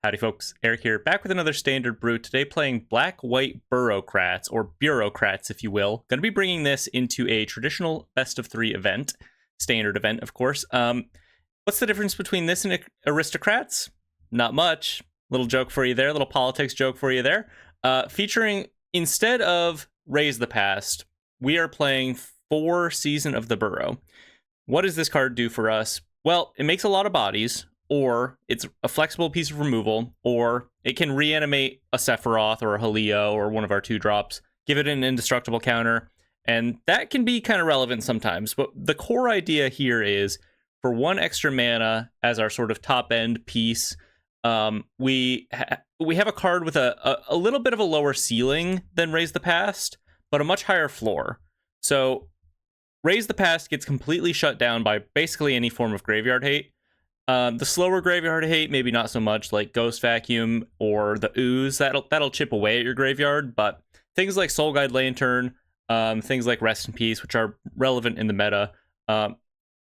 Howdy folks, Eric here, back with another standard brew. Today playing Black-White Burrow-Crats, or Burrow-Crats if you will. Going to be bringing this into a traditional best of 3 event, standard event of course. What's the difference between this and Aristocrats? Not much. Little joke for you there, little politics joke for you there. Featuring, instead of Raise the Past, we are playing 4 Season of the Burrow. What does this card do for us? Well, it makes a lot of bodies, or it's a flexible piece of removal, or it can reanimate a Sephiroth or a Halio or one of our 2-drops, give it an indestructible counter, and that can be kind of relevant sometimes. But the core idea here is, for 1 extra mana as our sort of top-end piece, we have a card with a little bit of a lower ceiling than Raise the Past, but a much higher floor. So Raise the Past gets completely shut down by basically any form of graveyard hate. The slower graveyard hate, maybe not so much, like Ghost Vacuum or the Ooze, that'll chip away at your graveyard, but things like Soul Guide Lantern, things like Rest in Peace, which are relevant in the meta,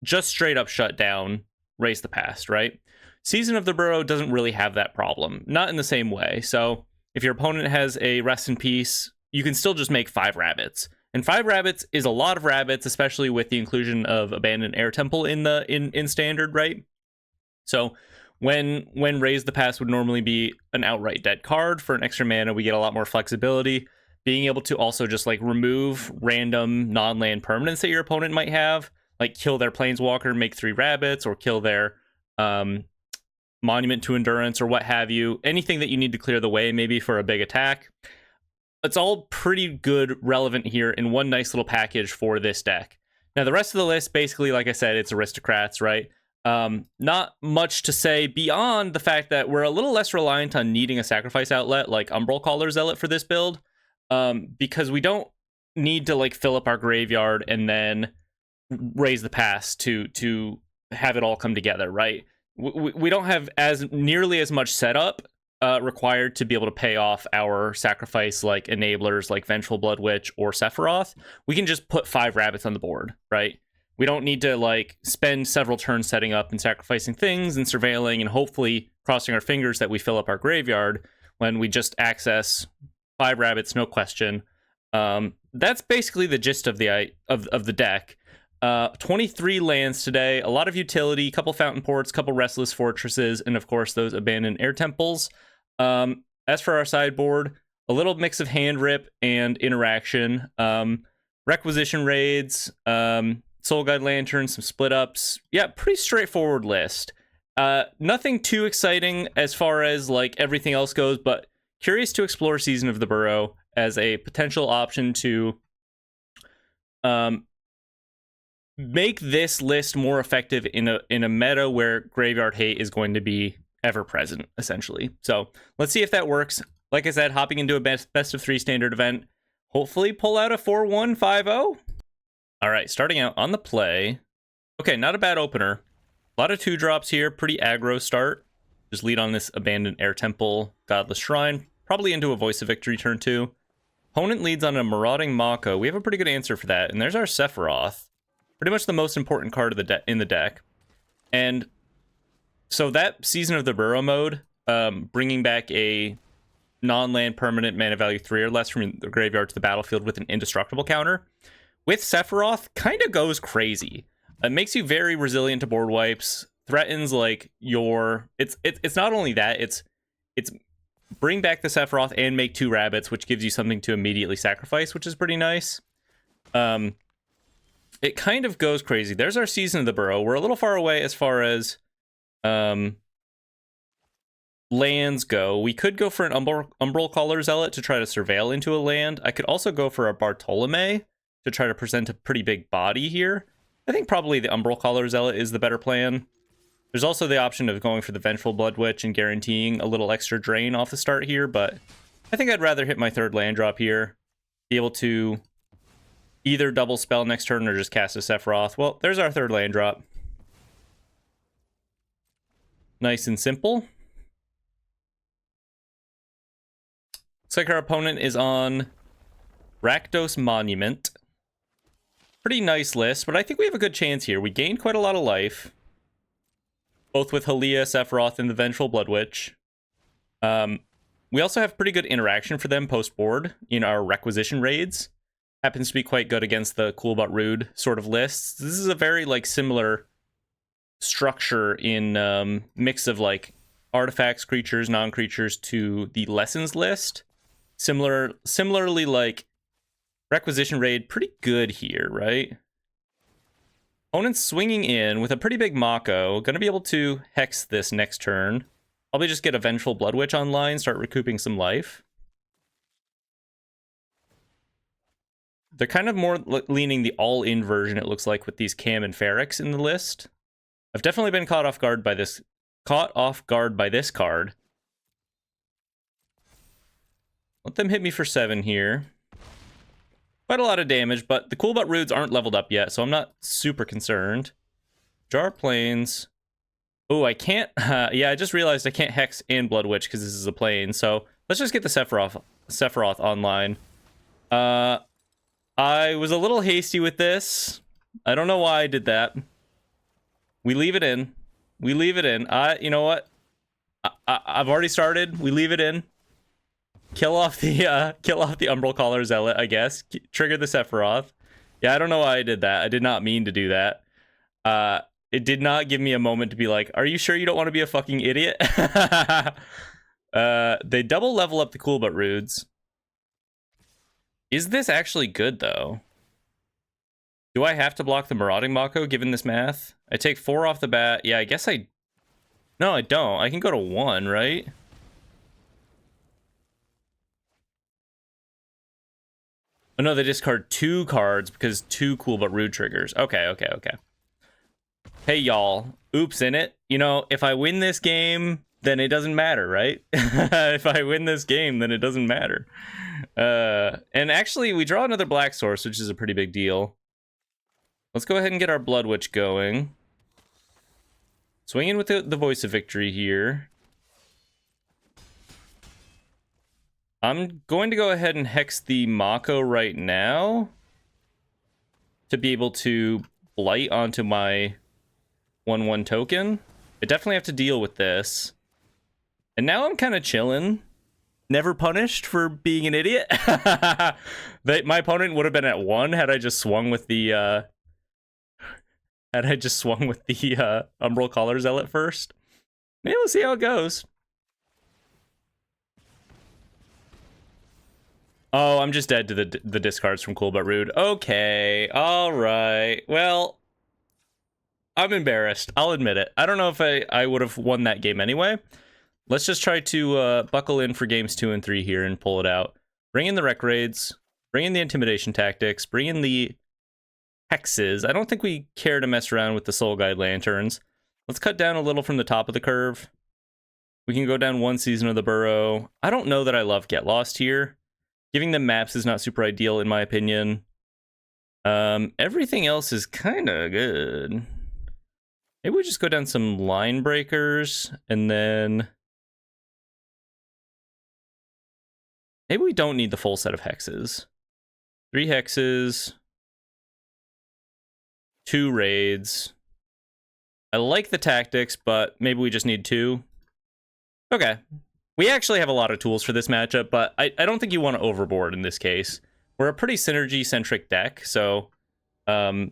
just straight up shut down Raise the Past, right? Season of the Burrow doesn't really have that problem, not in the same way. So if your opponent has a Rest in Peace, you can still just make 5 rabbits. And 5 rabbits is a lot of rabbits, especially with the inclusion of Abandoned Air Temple in standard, right? So when Raise the Past would normally be an outright dead card, for an extra mana we get a lot more flexibility. Being able to also just like remove random non-land permanents that your opponent might have, like kill their Planeswalker, make 3 rabbits, or kill their Monument to Endurance or what have you. Anything that you need to clear the way maybe for a big attack. It's all pretty good relevant here in one nice little package for this deck. Now the rest of the list, basically, like I said, it's Aristocrats, right? Not much to say beyond the fact that we're a little less reliant on needing a sacrifice outlet like Umbral Caller Zealot for this build, because we don't need to like fill up our graveyard and then Raise the Past to have it all come together, right? We don't have nearly as much setup required to be able to pay off our sacrifice like enablers like Vengeful Blood Witch or Sephiroth. We can just put 5 rabbits on the board, right? We don't need to like spend several turns setting up and sacrificing things and surveilling and hopefully crossing our fingers that we fill up our graveyard when we just access 5 rabbits, no question. That's basically the gist of the deck. 23 lands today, a lot of utility, a couple Fountain Ports, a couple Restless Fortresses, and of course those Abandoned Air Temples. As for our sideboard, a little mix of hand rip and interaction, requisition raids, Soul Guide Lantern, some split ups. Yeah, pretty straightforward list. Nothing too exciting as far as like everything else goes, but curious to explore Season of the Burrow as a potential option to make this list more effective in a meta where graveyard hate is going to be ever present, essentially. So let's see if that works. Like I said, hopping into a best of 3 standard event, hopefully pull out a 4-1-5-0. All right, starting out on the play. Okay, not a bad opener. A lot of 2-drops here, pretty aggro start. Just lead on this Abandoned Air Temple, Godless Shrine, probably into a Voice of Victory turn 2. Opponent leads on a Marauding Mako. We have a pretty good answer for that, and there's our Sephiroth. Pretty much the most important card of in the deck. And so that Season of the Burrow mode, bringing back a non-land permanent mana value 3 or less from the graveyard to the battlefield with an indestructible counter, with Sephiroth, kind of goes crazy. It makes you very resilient to board wipes, threatens like your... It's not only that, it's bring back the Sephiroth and make 2 rabbits, which gives you something to immediately sacrifice, which is pretty nice. It kind of goes crazy. There's our Season of the Burrow. We're a little far away as far as lands go. We could go for an Umbral Caller Zealot to try to surveil into a land. I could also go for a Bartolome to try to present a pretty big body here. I think probably the Umbral Caller Zealot is the better plan. There's also the option of going for the Vengeful Blood Witch and guaranteeing a little extra drain off the start here, but I think I'd rather hit my 3rd land drop here. Be able to either double spell next turn or just cast a Sephiroth. Well, there's our 3rd land drop. Nice and simple. Looks like our opponent is on Rakdos Monument. Pretty nice list, but I think we have a good chance here. We gained quite a lot of life, both with Halia, Sephiroth, and the Vengeful Blood Witch. We also have pretty good interaction for them post-board in our requisition raids. Happens to be quite good against the cool but rude sort of lists. This is a very like similar structure in mix of like artifacts, creatures, non-creatures to the lessons list. Similarly, like requisition raid, pretty good here, right? Opponent's swinging in with a pretty big Mako. Gonna be able to hex this next turn. Probably just get a Vengeful Blood Witch online, start recouping some life. They're kind of more leaning the all-in version, it looks like, with these Cam and Ferrex in the list. I've definitely been caught off guard by this card. Let them hit me for 7 here. Quite a lot of damage, but the cool but rudes aren't leveled up yet, so I'm not super concerned. Jar Plains. Oh, I can't. Yeah, I just realized I can't Hex and Blood Witch because this is a plane. So let's just get the Sephiroth online. I was a little hasty with this. I don't know why I did that. We leave it in. We leave it in. You know what? I've already started. We leave it in. Kill off the Umbral Caller Zealot, I guess. Trigger the Sephiroth. Yeah, I don't know why I did that. I did not mean to do that. It did not give me a moment to be like, are you sure you don't want to be a fucking idiot? They double level up the cool but rudes. Is this actually good, though? Do I have to block the Marauding Mako, given this math? I take 4 off the bat. Yeah, I guess I... No, I don't. I can go to 1, right? Oh, no, they discard 2 cards because 2 cool but rude triggers. Okay. Hey, y'all. Oops, in it. You know, if I win this game, then it doesn't matter, right? If I win this game, then it doesn't matter. And actually, we draw another black source, which is a pretty big deal. Let's go ahead and get our Blood Witch going. Swing in with the Voice of Victory here. I'm going to go ahead and Hex the Mako right now to be able to Blight onto my 1/1 token. I definitely have to deal with this. And now I'm kind of chilling. Never punished for being an idiot. My opponent would have been at 1 had I just swung with the Umbral Caller Zealot first. Maybe we'll see how it goes. Oh, I'm just dead to the discards from Cool But Rude. Okay, all right. Well, I'm embarrassed. I'll admit it. I don't know if I would have won that game anyway. Let's just try to buckle in for games 2 and 3 here and pull it out. Bring in the Rec Raids. Bring in the Intimidation Tactics. Bring in the Hexes. I don't think we care to mess around with the Soul Guide Lanterns. Let's cut down a little from the top of the curve. We can go down 1 Season of the Burrow. I don't know that I love Get Lost here. Giving them maps is not super ideal, in my opinion. Everything else is kind of good. Maybe we just go down some Line Breakers, and then... Maybe we don't need the full set of hexes. 3 hexes. 2 raids. I like the tactics, but maybe we just need 2. Okay. We actually have a lot of tools for this matchup, but I don't think you want to overboard in this case. We're a pretty synergy-centric deck, so I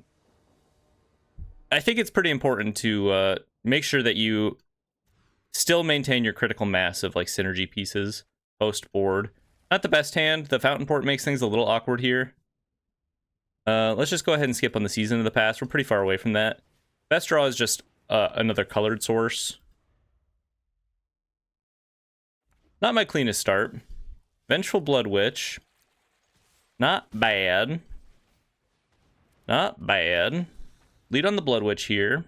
think it's pretty important to make sure that you still maintain your critical mass of like synergy pieces post-board. Not the best hand. The Fountain Port makes things a little awkward here. Let's just go ahead and skip on the Season of the Past. We're pretty far away from that. Best draw is just another colored source. Not my cleanest start. Vengeful Blood Witch. Not bad. Not bad. Lead on the Blood Witch here.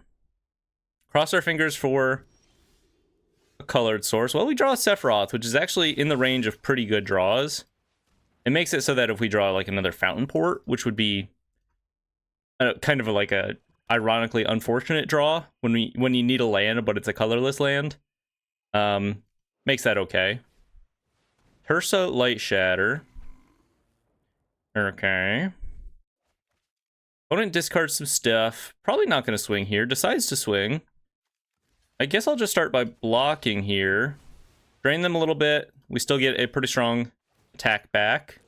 Cross our fingers for a colored source. Well, we draw a Sephiroth, which is actually in the range of pretty good draws. It makes it so that if we draw like another Fountain Port, which would be kind of like a ironically unfortunate draw when you need a land, but it's a colorless land. Makes that okay. Tersa Light Shatter. Okay. Opponent discards some stuff. Probably not going to swing here. Decides to swing. I guess I'll just start by blocking here. Drain them a little bit. We still get a pretty strong attack back.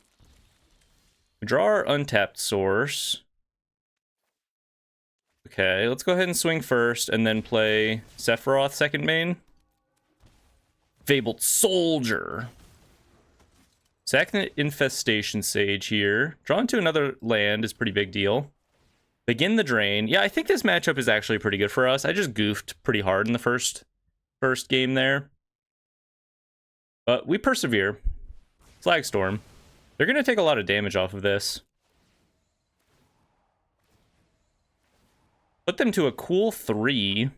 We draw our untapped source. Okay, let's go ahead and swing first and then play Sephiroth second main. Fabled Soldier. Sack the Infestation Sage here. Draw into another land is pretty big deal. Begin the drain. Yeah, I think this matchup is actually pretty good for us. I just goofed pretty hard in the first game there. But we persevere. Flagstorm. They're going to take a lot of damage off of this. Put them to a cool 3.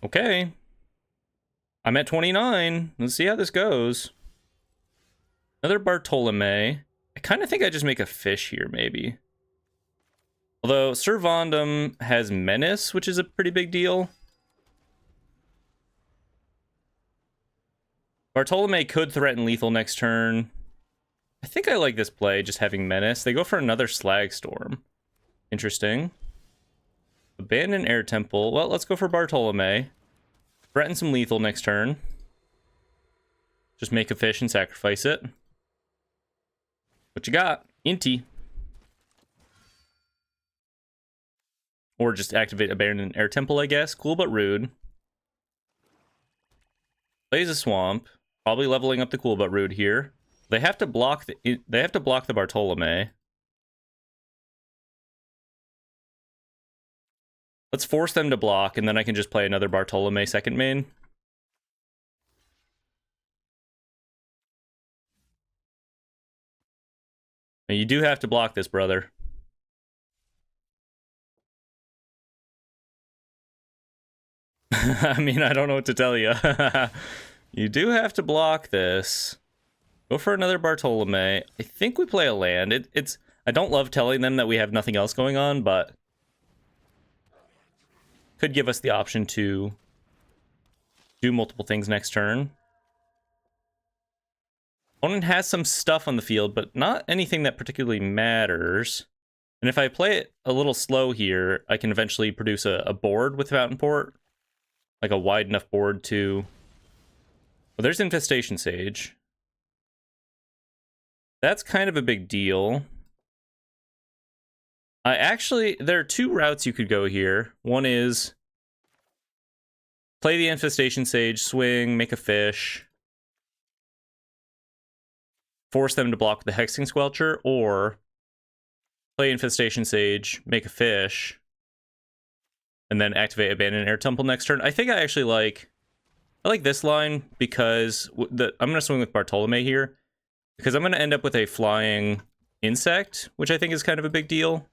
Okay. I'm at 29. Let's see how this goes. Another Bartolome. I kind of think I just make a fish here, maybe. Although Servandum has Menace, which is a pretty big deal. Bartolome could threaten lethal next turn. I think I like this play, just having Menace. They go for another Slagstorm. Interesting. Abandon Air Temple. Well, let's go for Bartolome. Threaten some lethal next turn. Just make a fish and sacrifice it. What you got? Inti. Or just activate Abandon Air Temple, I guess. Cool but rude. Plays a Swamp. Probably leveling up the cool but rude here. They have to block the Bartolome. Let's force them to block, and then I can just play another Bartolome second main. Now you do have to block this, brother. I mean, I don't know what to tell you. You do have to block this. Go for another Bartolome. I think we play a land. I don't love telling them that we have nothing else going on, but could give us the option to do multiple things next turn. Opponent has some stuff on the field, but not anything that particularly matters. And if I play it a little slow here, I can eventually produce a board with Fountain Port. Like a wide enough board to... Well, there's Infestation Sage. That's kind of a big deal. There are two routes you could go here. One is play the Infestation Sage, swing, make a fish, force them to block the Hexing Squelcher, or play Infestation Sage, make a fish, and then activate Abandon Air Temple next turn. I think I actually like this line because I'm going to swing with Bartolome here because I'm going to end up with a flying insect, which I think is kind of a big deal.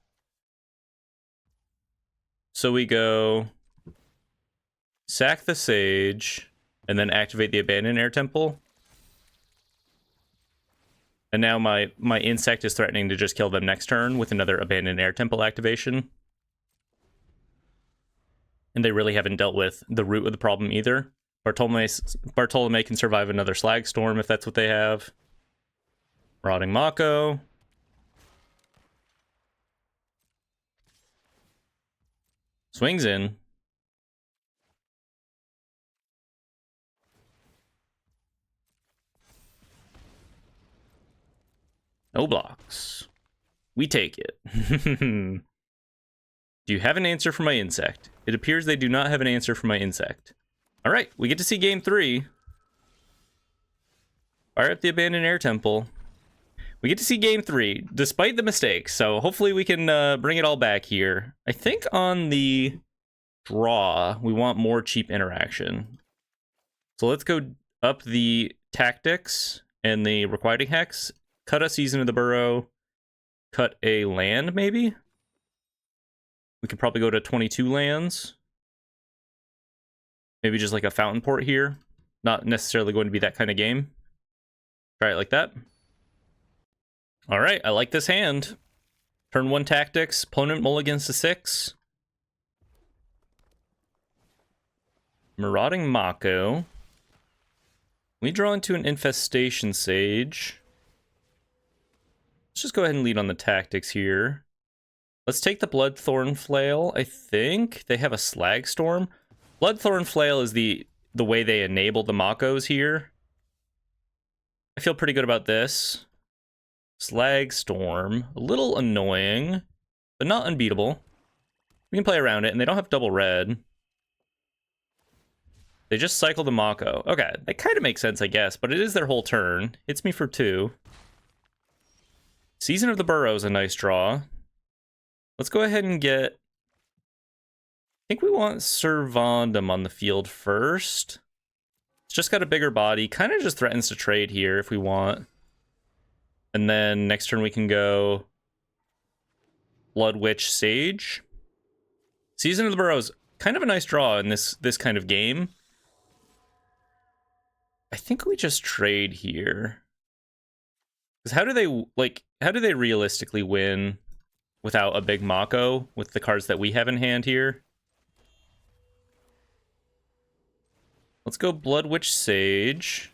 So we go sack the Sage and then activate the Abandon Air Temple. And now my insect is threatening to just kill them next turn with another Abandon Air Temple activation. And they really haven't dealt with the root of the problem either. Bartolome can survive another Slagstorm if that's what they have. Marauding Mako. Swings in. No blocks. We take it. Do you have an answer for my insect? It appears they do not have an answer for my insect. All right, we get to see game 3. Fire up the Abandoned Air Temple. We get to see game 3, despite the mistakes. So hopefully we can bring it all back here. I think on the draw, we want more cheap interaction. So let's go up the tactics and the requiting hex. Cut a Season of the Burrow. Cut a land, maybe? We could probably go to 22 lands. Maybe just like a Fountain Port here. Not necessarily going to be that kind of game. Try it like that. All right, I like this hand. Turn 1 tactics. Opponent mulligans to 6. Marauding Mako. We draw into an Infestation Sage. Let's just go ahead and lead on the tactics here. Let's take the Bloodthorn Flail, I think. They have a Slag Storm. Bloodthorn Flail is the way they enable the Makos here. I feel pretty good about this. Slag Storm, a little annoying, but not unbeatable. We can play around it, and they don't have double red. They just cycle the Mako. Okay, that kind of makes sense, I guess, but it is their whole turn. Hits me for 2. Season of the Burrow is a nice draw. Let's go ahead and get... I think we want Servandum on the field first. It's just got a bigger body. Kind of just threatens to trade here if we want. And then next turn we can go Blood Witch Sage. Season of the Burrow is kind of a nice draw in this kind of game. I think we just trade here. Because how do they realistically win without a big Mako with the cards that we have in hand here? Let's go Blood Witch Sage.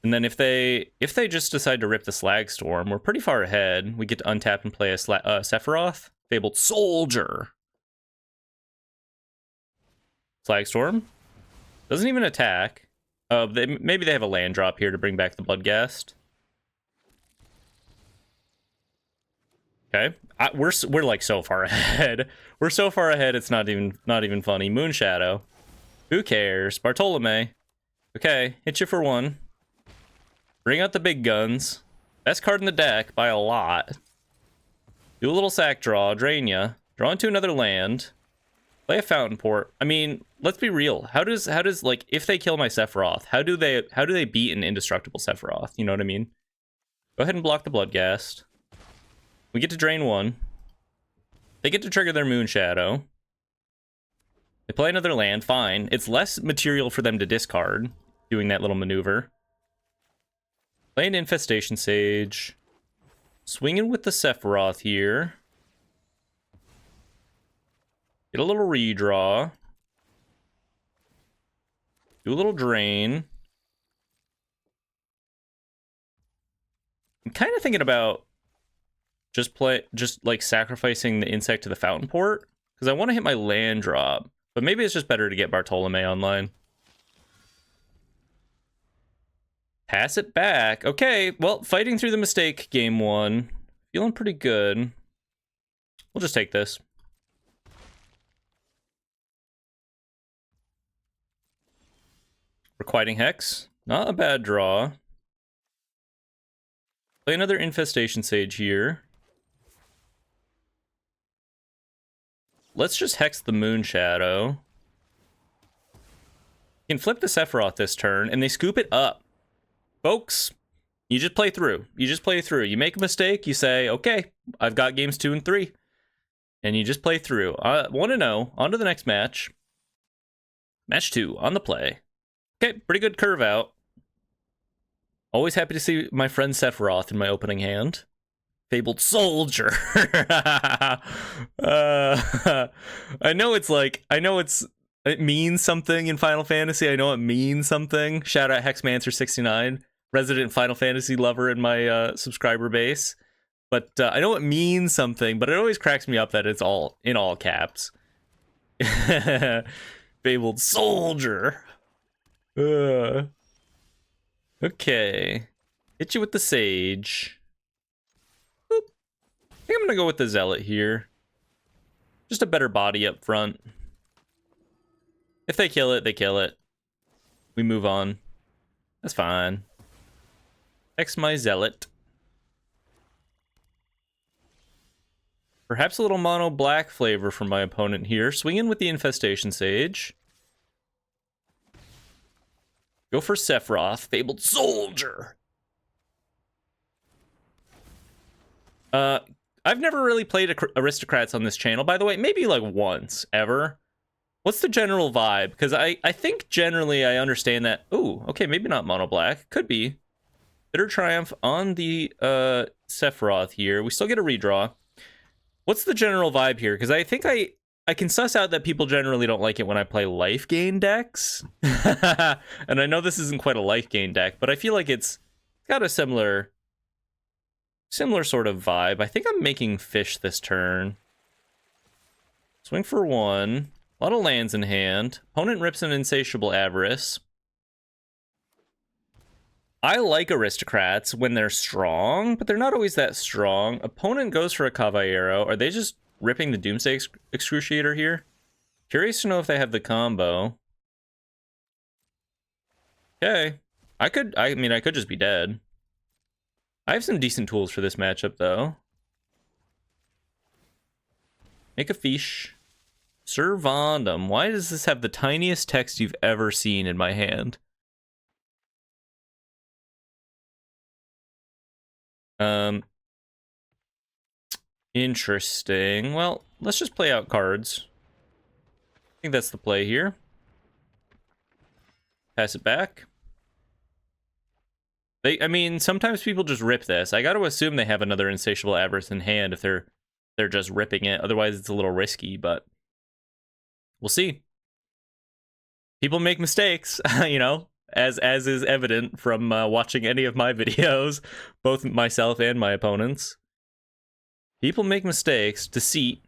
And then if they just decide to rip the Slag Storm, we're pretty far ahead. We get to untap and play a Sephiroth. Fabled Soldier. Slag Storm. Doesn't even attack. Maybe they have a land drop here to bring back the Bloodghast. Okay, we're like so far ahead. We're so far ahead. It's not even funny. Moonshadow. Who cares? Bartolome. Okay, hit you for 1. Bring out the big guns. Best card in the deck by a lot. Do a little sack draw. Drain ya. Draw into another land. Play a Fountain Port. I mean, let's be real. How does like if they kill my Sephiroth, how do they beat an indestructible Sephiroth? You know what I mean? Go ahead and block the Bloodghast. We get to drain 1. They get to trigger their Moonshadow. They play another land. Fine. It's less material for them to discard doing that little maneuver. Play an Infestation Sage. Swinging with the Sephiroth here. Get a little redraw. Do a little drain. I'm kind of thinking about just like sacrificing the insect to the Fountain Port because I want to hit my land drop, but maybe it's just better to get Bartolome online. Pass it back. Okay, well, fighting through the mistake game 1. Feeling pretty good. We'll just take this. Requiting Hex. Not a bad draw. Play another Infestation Sage here. Let's just Hex the Moonshadow. You can flip the Sephiroth this turn, and they scoop it up. Folks, you just play through. You just play through. You make a mistake, you say, okay, I've got games 2 and 3. And you just play through. 1-0. On to the next match. Match 2, on the play. Okay, pretty good curve out. Always happy to see my friend Sephiroth in my opening hand. Fabled Soldier. I know it means something in Final Fantasy. I know it means something. Shout out Hexmancer69, resident Final Fantasy lover in my subscriber base. But I know it means something, but it always cracks me up that it's all in all caps. Fabled Soldier. Okay. Hit you with the Sage. Boop. I think I'm gonna go with the Zealot here. Just a better body up front. If they kill it, they kill it. We move on. That's fine. X my Zealot. Perhaps a little mono black flavor from my opponent here. Swing in with the Infestation Sage. Go for Sephiroth. Fabled Soldier. I've never really played Aristocrats on this channel. By the way, maybe like once ever. What's the general vibe? Because I think generally I understand that. Ooh, okay, maybe not mono black. Could be. Bitter Triumph on the Sephiroth here. We still get a redraw. What's the general vibe here? Because I think I can suss out that people generally don't like it when I play life gain decks. And I know this isn't quite a life gain deck, but I feel like it's got a similar Similar sort of vibe. I think I'm making fish this turn. Swing for 1. A lot of lands in hand. Opponent rips an Insatiable Avarice. I like Aristocrats when they're strong, but they're not always that strong. Opponent goes for a Caballero. Are they just ripping the Doomsday Excruciator here? Curious to know if they have the combo. Okay. I could just be dead. I have some decent tools for this matchup, though. Make a fish. Servandum. Why does this have the tiniest text you've ever seen in my hand? Interesting. Well, let's just play out cards. I think that's the play here. Pass it back. I mean, sometimes people just rip this. I got to assume they have another Insatiable Avarice in hand if they're just ripping it. Otherwise, it's a little risky, but we'll see. People make mistakes, you know, as is evident from watching any of my videos, both myself and my opponents. People make mistakes. Deceit.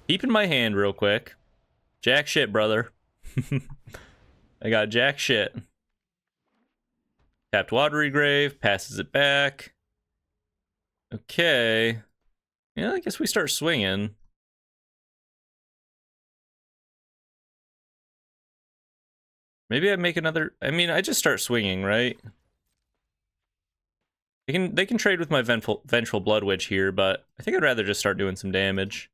Keep in my hand real quick. Jack shit, brother. I got jack shit. Tapped Watery Grave, passes it back. Okay. Yeah, I guess we start swinging. Maybe I make another... I mean, I just start swinging, right? They can trade with my Vengeful Blood Witch here, but I think I'd rather just start doing some damage.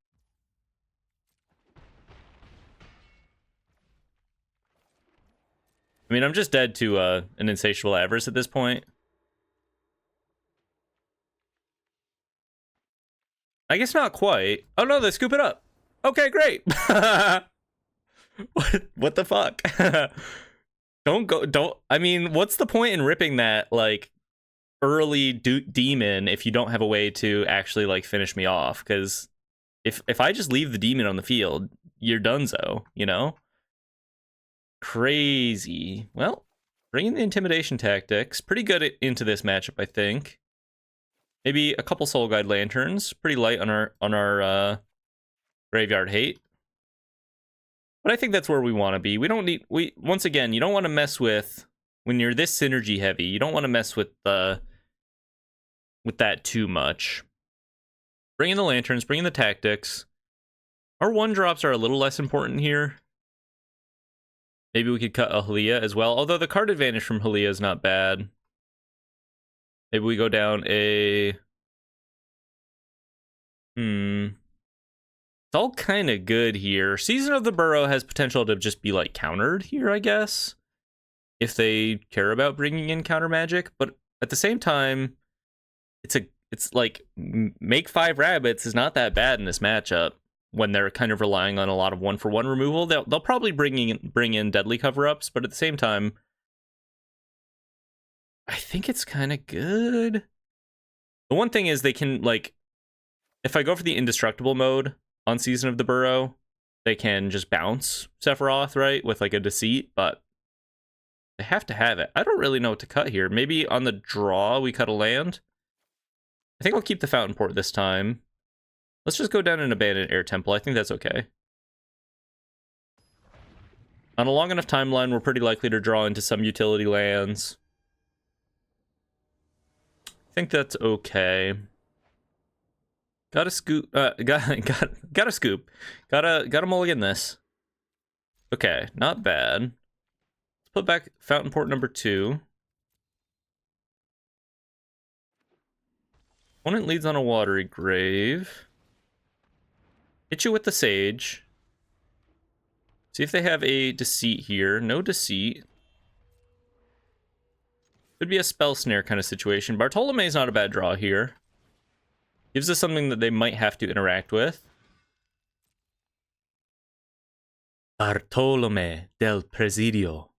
I mean, I'm just dead to an Insatiable Avarice at this point. I guess not quite. Oh no, they scoop it up. Okay, great. What the fuck? Don't. I mean, what's the point in ripping that, like, early demon if you don't have a way to actually, like, finish me off? Because if I just leave the demon on the field, you're donezo, you know? Crazy. Well, bringing the intimidation tactics. Pretty good into this matchup, I think. Maybe a couple Soul Guide Lanterns. Pretty light on our Graveyard Hate. But I think that's where we want to be. We don't need... once again, you don't want to mess with... When you're this synergy heavy, you don't want to mess with that too much. Bring in the lanterns, bring in the tactics. Our 1-drops are a little less important here. Maybe we could cut a Halia as well. Although the card advantage from Halia is not bad. Maybe we go down a... It's all kind of good here. Season of the Burrow has potential to just be, like, countered here, I guess. If they care about bringing in counter magic. But at the same time, it's like, make 5 rabbits is not that bad in this matchup. When they're kind of relying on a lot of 1-for-1 removal, they'll probably bring in deadly cover-ups, but at the same time, I think it's kind of good. The one thing is they can, like, if I go for the indestructible mode on Season of the Burrow, they can just bounce Sephiroth, right, with, like, a Deceit, but they have to have it. I don't really know what to cut here. Maybe on the draw, we cut a land. I think I'll keep the Fountain Port this time. Let's just go down and abandon Air Temple. I think that's okay. On a long enough timeline, we're pretty likely to draw into some utility lands. I think that's okay. Gotta scoop. Gotta scoop. Gotta mulligan this. Okay, not bad. Let's put back Fountain Port number 2. Opponent leads on a Watery Grave. Hit you with the Sage. See if they have a Deceit here. No Deceit. Could be a Spell Snare kind of situation. Bartolome's not a bad draw here. Gives us something that they might have to interact with. Bartolome del Presidio.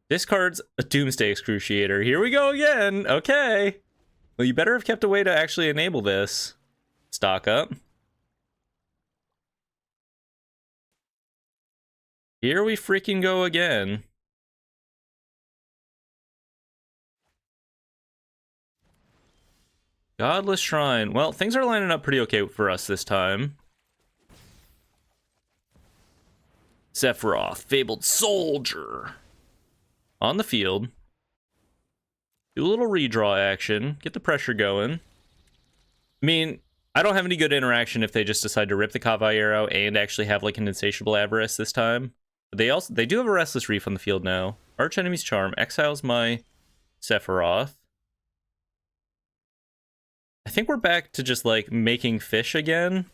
Discards a Doomsday Excruciator. Here we go again. Okay. Well, you better have kept a way to actually enable this. Stock up. Here we freaking go again. Godless Shrine. Well, things are lining up pretty okay for us this time. Sephiroth, Fabled Soldier. On the field. Do a little redraw action. Get the pressure going. I mean, I don't have any good interaction if they just decide to rip the Caballero and actually have like an Insatiable Avarice this time. But they do have a Restless Reef on the field now. Arch Enemy's Charm exiles my Sephiroth. I think we're back to just like making fish again.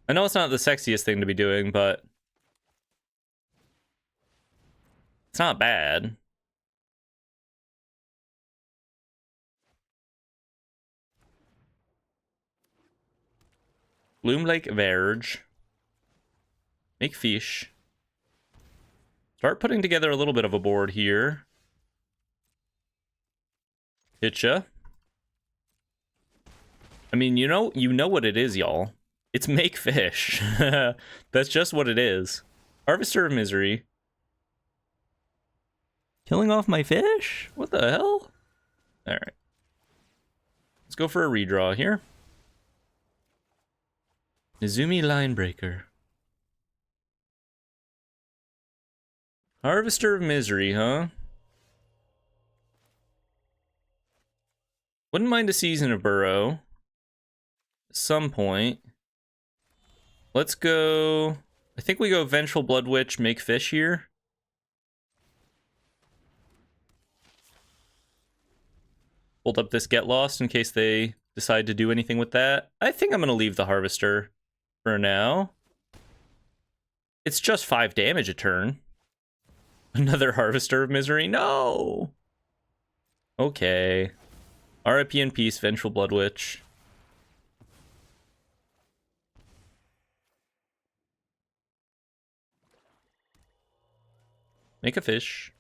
I know it's not the sexiest thing to be doing, but it's not bad. Bloom Lake Verge. Make fish. Start putting together a little bit of a board here. Hitcha. I mean, you know what it is, y'all. It's make fish. That's just what it is. Harvester of Misery. Killing off my fish? What the hell? Alright. Let's go for a redraw here. Izumi Linebreaker. Harvester of Misery, huh? Wouldn't mind a Season of Burrow. At some point. Let's go... I think we go Vengeful Blood Witch, make fish here. Hold up this Get Lost in case they decide to do anything with that. I think I'm going to leave the Harvester for now. It's just 5 damage a turn. Another Harvester of Misery? No! Okay. RIP in peace, Vengeful Blood Witch. Make a fish.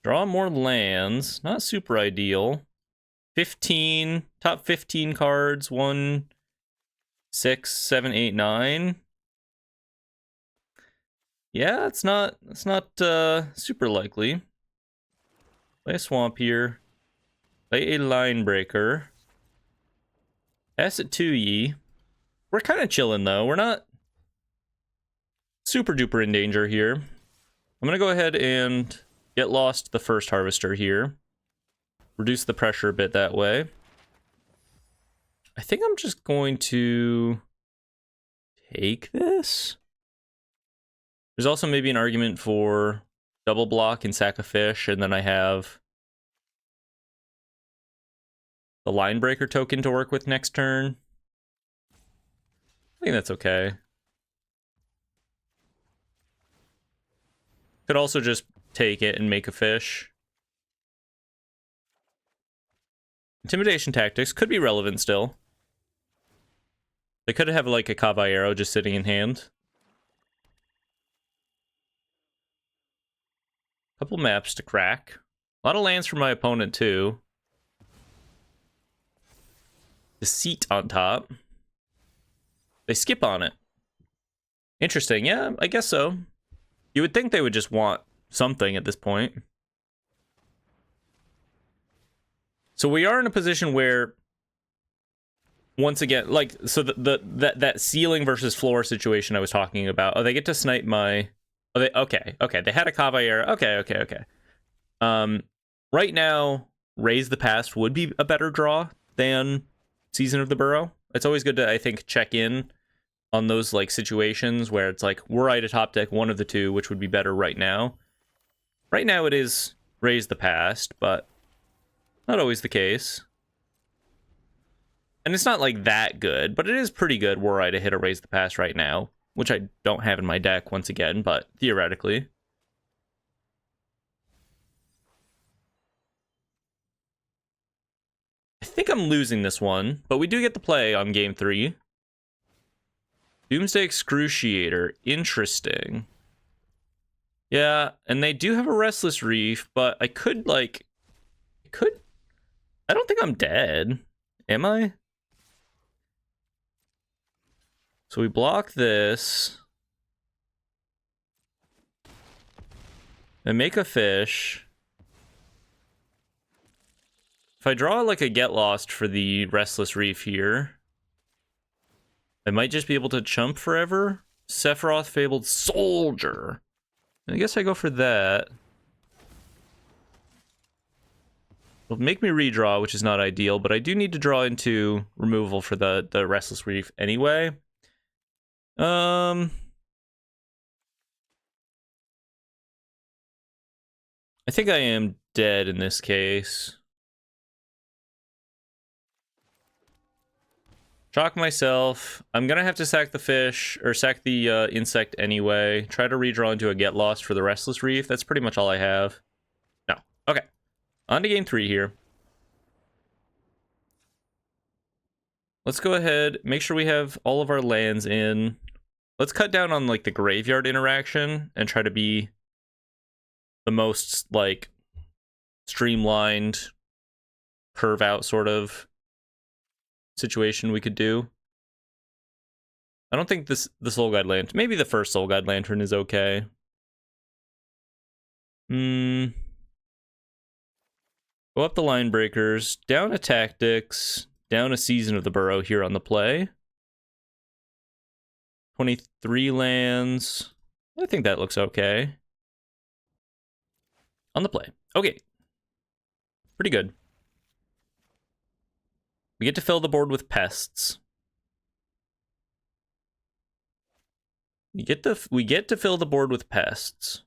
Draw more lands. Not super ideal. 15. Top 15 cards. 1, 6, 7, 8, 9. Yeah, it's not super likely. Play a Swamp here. Play a Linebreaker. Pass it to ye. We're kind of chilling though. We're not super duper in danger here. I'm gonna go ahead and get lost the first Harvester here. Reduce the pressure a bit that way. I think I'm just going to take this. There's also maybe an argument for double block and sack a fish, and then I have the Linebreaker token to work with next turn. I think that's okay. Could also just take it and make a fish. Intimidation tactics could be relevant still. They could have like a Caballero just sitting in hand. Couple maps to crack. A lot of lands for my opponent too. Deceit on top. They skip on it. Interesting. Yeah, I guess so. You would think they would just want something at this point. So we are in a position where, once again, like, so that ceiling versus floor situation I was talking about. Oh, they get to snipe my... Oh, they... Okay. They had a Caballero. Okay. Right now, Raise the Past would be a better draw than Season of the Burrow. It's always good to, I think, check in on those like situations where it's like, were I to top deck one of the two, which would be better right now? Right now it is Raise the Past, but not always the case. And it's not like that good, but it is pretty good were I to hit a Raise the Past right now, which I don't have in my deck once again, but theoretically. I think I'm losing this one, but we do get to play on game 3. Doomsday Excruciator. Interesting. Yeah, and they do have a Restless Reef, but I could, like... I don't think I'm dead. Am I? So we block this. And make a fish. If I draw like a Get Lost for the Restless Reef here, I might just be able to chump forever. Sephiroth, Fabled Soldier. I guess I go for that. It'll make me redraw, which is not ideal, but I do need to draw into removal for the Restless Reef anyway. I think I am dead in this case. Shock myself. I'm gonna have to sack the fish, or sack the insect anyway. Try to redraw into a Get Lost for the Restless Reef. That's pretty much all I have. No. Okay. On to game 3 here. Let's go ahead, make sure we have all of our lands in. Let's cut down on like the graveyard interaction and try to be the most like streamlined, curve out sort of situation we could do. I don't think the Soul Guide Lantern, maybe the first Soul Guide Lantern is okay. Go up the Line Breakers, down a Tactics, down a Season of the Burrow here on the play. 23 lands. I think that looks okay. On the play. Okay. Pretty good. We get to fill the board with pests. We get to fill the board with pests.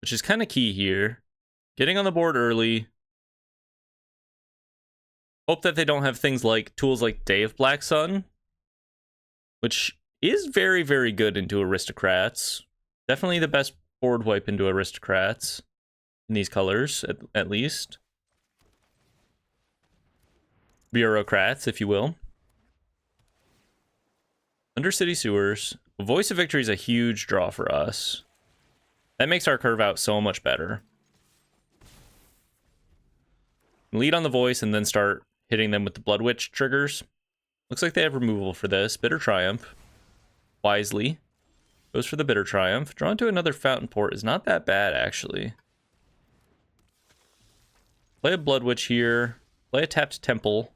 Which is kind of key here. Getting on the board early. Hope that they don't have things like tools like Day of Black Sun, which is very, very good into Aristocrats. Definitely the best board wipe into Aristocrats. In these colors, at least. Burrow-Crats, if you will. Undercity Sewers. Voice of Victory is a huge draw for us. That makes our curve out so much better. Lead on the voice and then start hitting them with the Blood Witch triggers. Looks like they have removal for this. Bitter Triumph. Wisely. Goes for the Bitter Triumph. Drawn to another Fountain Port is not that bad, actually. Play a Blood Witch here. Play a tapped Temple.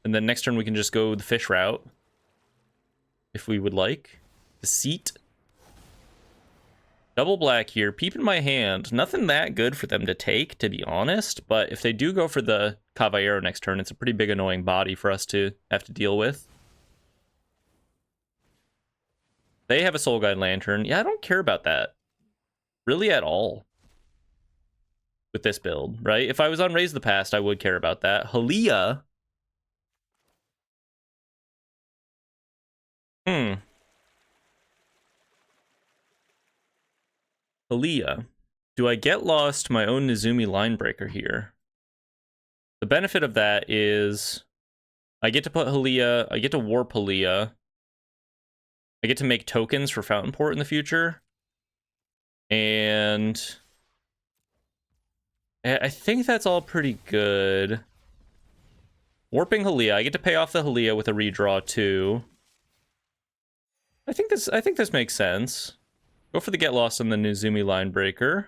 And then next turn we can just go the fish route. If we would like. Deceit. Double black here. Peep in my hand. Nothing that good for them to take, to be honest. But if they do go for the Caballero next turn, it's a pretty big annoying body for us to have to deal with. They have a Soul Guide Lantern. Yeah, I don't care about that. Really at all. With this build, right? If I was on Raise the Past, I would care about that. Halia. Halia. Do I get lost my own Nezumi Linebreaker here? The benefit of that is I get to put Halia, I get to warp Halia. I get to make tokens for Fountain Port in the future. And I think that's all pretty good. Warping Halia. I get to pay off the Halia with a redraw too. I think this makes sense. Go for the Get Lost on the Nezumi Linebreaker.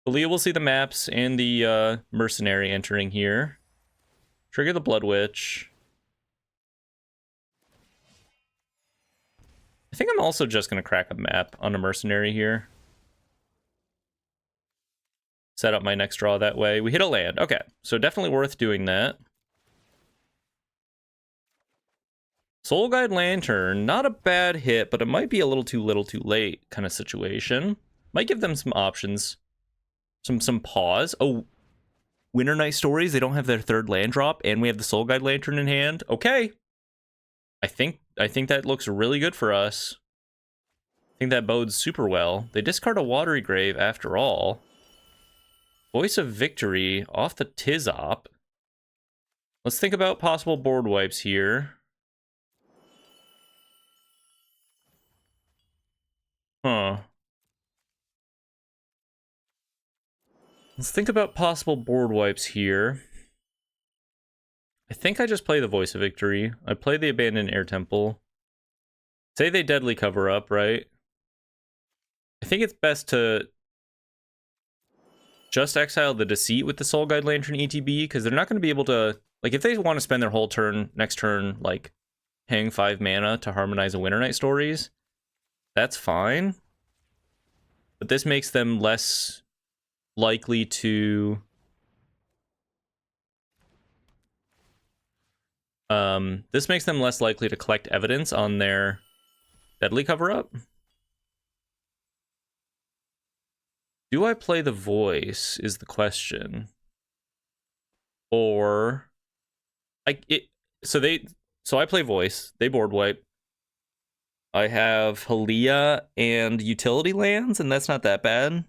Halia will see the maps and the Mercenary entering here. Trigger the Blood Witch. I think I'm also just going to crack a map on a Mercenary here. Set up my next draw that way. We hit a land. Okay, so definitely worth doing that. Soul Guide Lantern, not a bad hit, but it might be a little too little too late kind of situation. Might give them some options. Some pause. Oh, Winter Night Stories, they don't have their third land drop, and we have the Soul Guide Lantern in hand. Okay. I think that looks really good for us. I think that bodes super well. They discard a Watery Grave after all. Voice of Victory off the Tizop. Let's think about possible board wipes here. Huh. Let's think about possible board wipes here. I think I just play the Voice of Victory. I play the Abandoned Air Temple. Say they Deadly Cover Up, right? I think it's best to just exile the Deceit with the Soul Guide Lantern ETB, because they're not going to be able to, like, if they want to spend their whole turn, next turn, like, paying 5 mana to harmonize a Winter Night Stories, that's fine. But this makes them less likely to... this makes them less likely to collect evidence on their Deadly Cover-Up. Do I play the Voice is the question. Or so I play Voice, they board wipe. I have Halia and utility lands, and that's not that bad.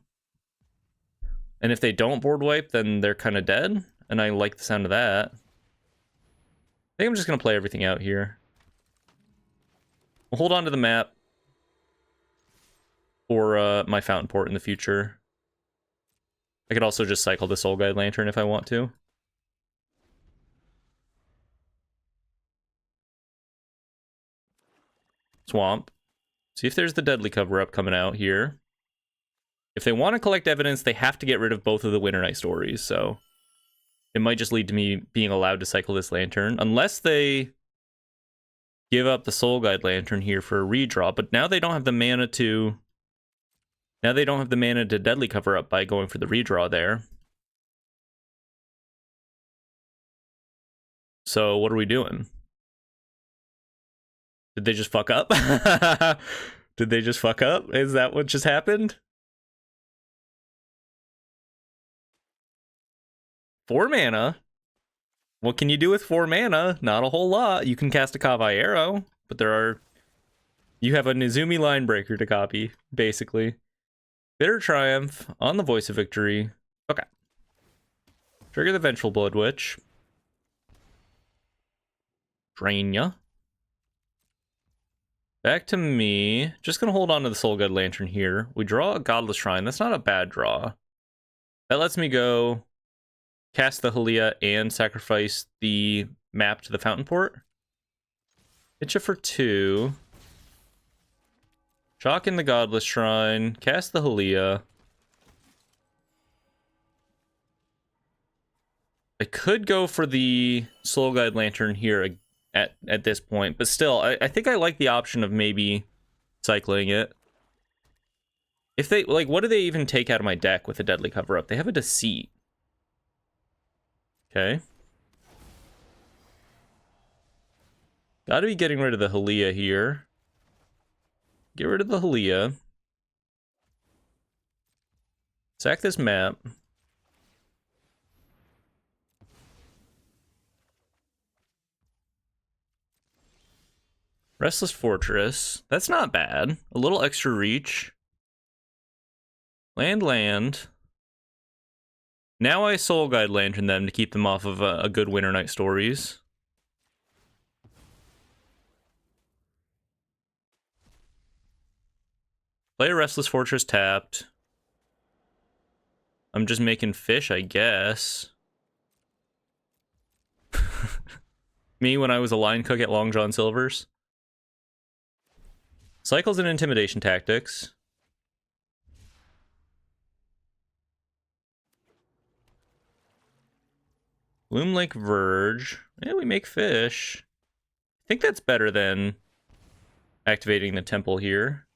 And if they don't board wipe, then they're kind of dead, and I like the sound of that. I think I'm just going to play everything out here. We'll hold on to the map for my Fountain Port in the future. I could also just cycle the Soul Guide Lantern if I want to. Swamp. See if there's the Deadly Cover-Up coming out here. If they want to collect evidence, they have to get rid of both of the Winter Night Stories, so it might just lead to me being allowed to cycle this Lantern, unless they give up the Soul Guide Lantern here for a redraw, but now they don't have the mana to... Now they don't have the mana to Deadly Cover-Up by going for the redraw there. So what are we doing? Did they just fuck up? Did they just fuck up? Is that what just happened? 4 mana? What can you do with 4 mana? Not a whole lot. You can cast a Caballero, but you have a Nezumi Linebreaker to copy, basically. Bitter Triumph on the Voice of Victory. Okay. Trigger the Vengeful Blood Witch. Drain ya. Back to me. Just gonna hold on to the Soul Guide Lantern here. We draw a Godless Shrine. That's not a bad draw. That lets me go cast the Halia and sacrifice the map to the Fountain Port. Hit you for 2. Chalk in the Godless Shrine. Cast the Halia. I could go for the Soul Guide Lantern here at this point, but still, I think I like the option of maybe cycling it. If they, like, what do they even take out of my deck with a Deadly Cover-Up? They have a Deceit. Okay. Gotta be getting rid of the Halia here. Get rid of the Halia. Sack this map. Restless Fortress. That's not bad. A little extra reach. Land. Now I Soul Guide Lantern them to keep them off of a good Winter Night Stories. Play a Restless Fortress tapped. I'm just making fish, I guess. Me when I was a line cook at Long John Silver's. Cycles and Intimidation Tactics. Bloom Lake Verge. Yeah, we make fish. I think that's better than activating the temple here.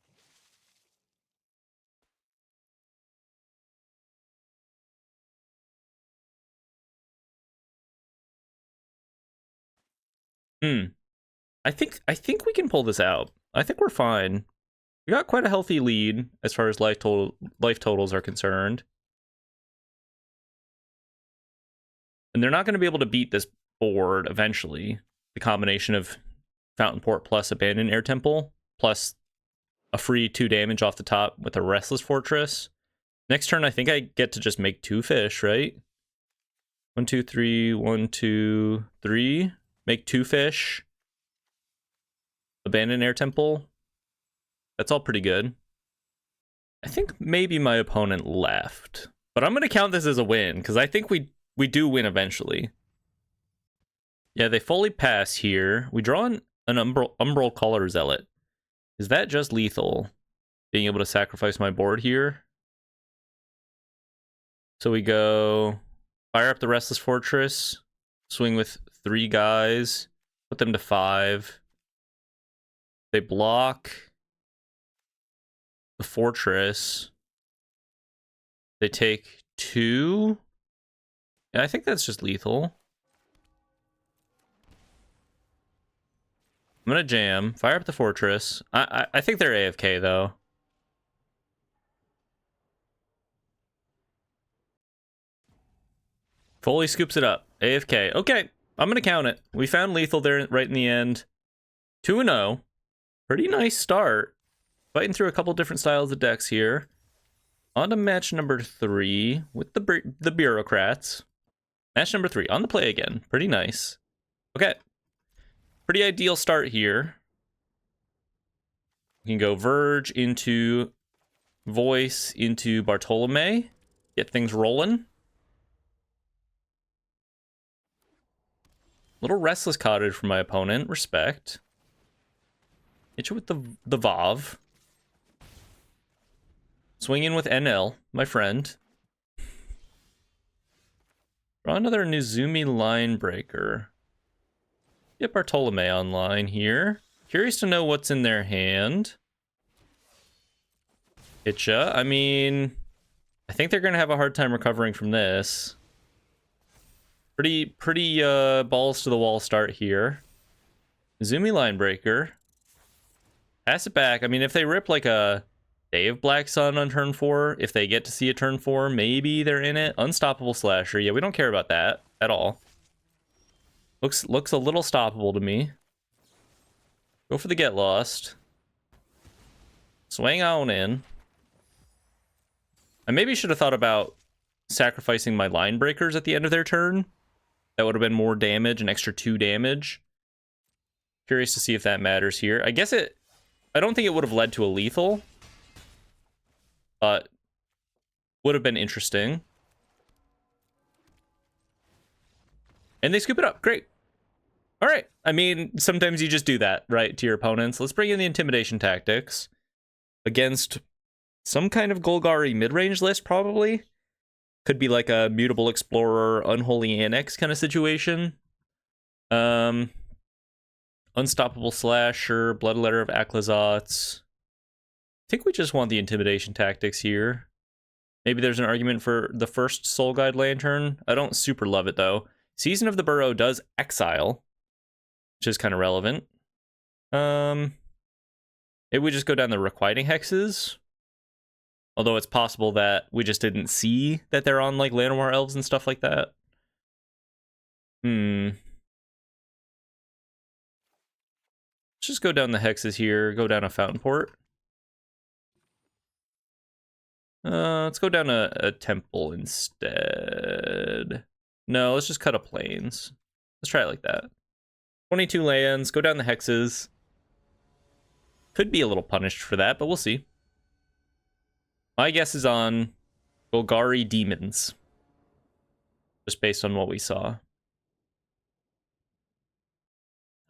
I think we can pull this out. I think we're fine. We got quite a healthy lead as far as life totals are concerned. And they're not going to be able to beat this board eventually. The combination of Fountain Port plus Abandoned Air Temple plus a free 2 damage off the top with a Restless Fortress. Next turn, I think I get to just make 2 fish, right? 1, 2, 3, 1, 2, 3. Make 2 fish. Abandoned Air Temple. That's all pretty good. I think maybe my opponent left. But I'm going to count this as a win, because I think we do win eventually. Yeah, they fully pass here. We draw an Umbral Color Zealot. Is that just lethal? Being able to sacrifice my board here? So we go fire up the Restless Fortress, swing with 3 guys, put them to 5. They block the fortress. They take 2. Yeah, I think that's just lethal. I'm gonna jam, fire up the fortress. I think they're AFK though. Foley scoops it up. AFK. Okay, I'm gonna count it. We found lethal there right in the end. 2-0. Pretty nice start. Fighting through a couple different styles of decks here. On to match number 3 with the Bureaucrats. Match number 3 on the play again. Pretty nice. Okay. Pretty ideal start here. You can go Verge into Voice into Bartolome. Get things rolling. Little Restless Cottage for my opponent. Respect. Hit you with the Vav. Swing in with NL, my friend. Draw another Nizumi Line Breaker. Get Bartolome online here. Curious to know what's in their hand. Hitcha. I mean, I think they're gonna have a hard time recovering from this. Pretty balls to the wall start here. Nizumi Line Breaker. Pass it back. I mean, if they rip like a Day of Black Sun on turn 4, if they get to see a turn 4, maybe they're in it. Unstoppable Slasher. Yeah, we don't care about that at all. Looks a little stoppable to me. Go for the Get Lost. Swing on in. I maybe should have thought about sacrificing my Line Breakers at the end of their turn. That would have been more damage, an extra 2 damage. Curious to see if that matters here. I guess I don't think it would have led to a lethal. But would have been interesting. And they scoop it up. Great. All right. I mean, sometimes you just do that, right, to your opponents. Let's bring in the Intimidation Tactics against some kind of Golgari mid-range list, probably. Could be like a Mutable Explorer, Unholy Annex kind of situation. Unstoppable Slasher, Bloodletter of Aclazotz. I think we just want the Intimidation Tactics here. Maybe there's an argument for the first Soul Guide Lantern. I don't super love it, though. Season of the Burrow does exile, which is kind of relevant. Maybe we just go down the Requiting Hexes. Although it's possible that we just didn't see that they're on, like, Llanowar Elves and stuff like that. Let's just go down the Hexes here. Go down a Fountain Port. Let's go down a Temple instead. No, let's just cut a Plains. Let's try it like that. 22 lands, go down the Hexes. Could be a little punished for that, but we'll see. My guess is on Golgari Demons. Just based on what we saw.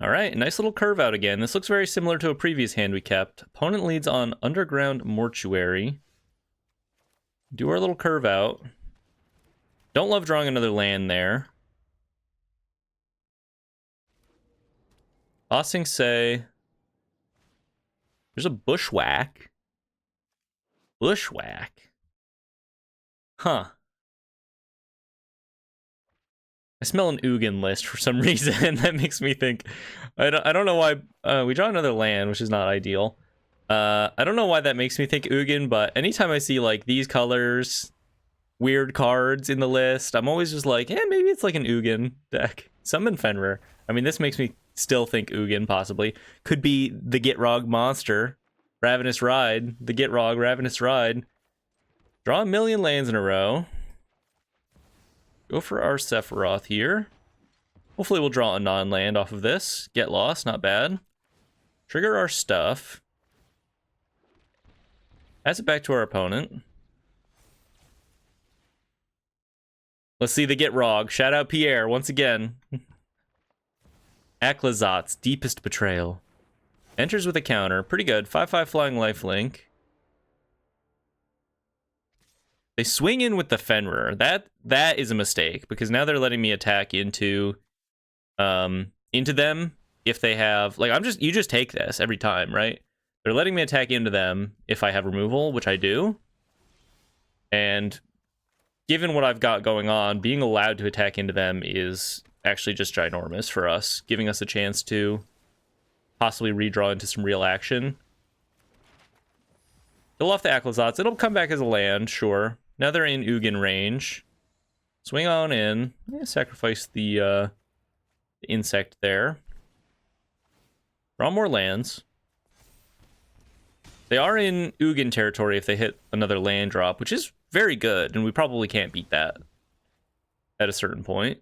Alright, nice little curve out again. This looks very similar to a previous hand we kept. Opponent leads on Underground Mortuary. Do our little curve out. Don't love drawing another land there. Bossing Say. There's a Bushwhack. Bushwhack. Huh. I smell an Ugin list for some reason. That makes me think. I don't know why. We draw another land, which is not ideal. I don't know why that makes me think Ugin, but anytime I see like these colors, weird cards in the list, I'm always just like, yeah, maybe it's like an Ugin deck. Summon Fenrir. I mean, this makes me still think Ugin possibly. Could be the Gitrog monster. Ravenous Ride. The Gitrog Ravenous Ride. Draw a million lands in a row. Go for our Sephiroth here. Hopefully we'll draw a non-land off of this. Get Lost, not bad. Trigger our stuff. Pass it back to our opponent. Let's see the Gitrog. Shout out Pierre once again. Aclazotz, Deepest Betrayal. Enters with a counter. Pretty good. 5/5 Flying Lifelink. They swing in with the Fenrir. That is a mistake, because now they're letting me attack into them if they have, like, you just take this every time, right? They're letting me attack into them if I have removal, which I do. And given what I've got going on, being allowed to attack into them is actually just ginormous for us, giving us a chance to possibly redraw into some real action. They'll off the Aclazotz. It'll come back as a land, sure. Now they're in Ugin range. Swing on in. Yeah, sacrifice the insect there. Draw more lands. They are in Ugin territory if they hit another land drop, which is very good, and we probably can't beat that at a certain point.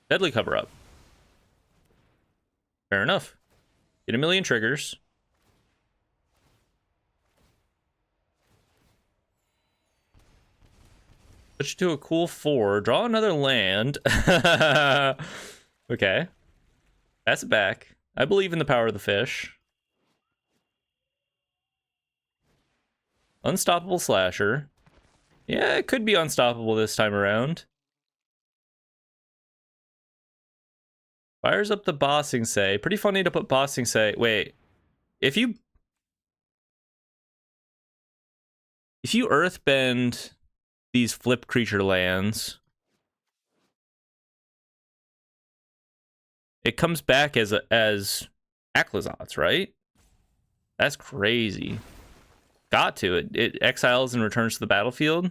Deadly cover-up. Fair enough. Get a million triggers. Put you to a cool 4. Draw another land. Okay. Pass it back. I believe in the power of the fish. Unstoppable Slasher. Yeah, it could be unstoppable this time around. Fires up the Bossing Say. Pretty funny to put Bossing Say. Wait. If you earthbend these flip creature lands, it comes back as Aclazotz, right? That's crazy. Got to. It exiles and returns to the battlefield,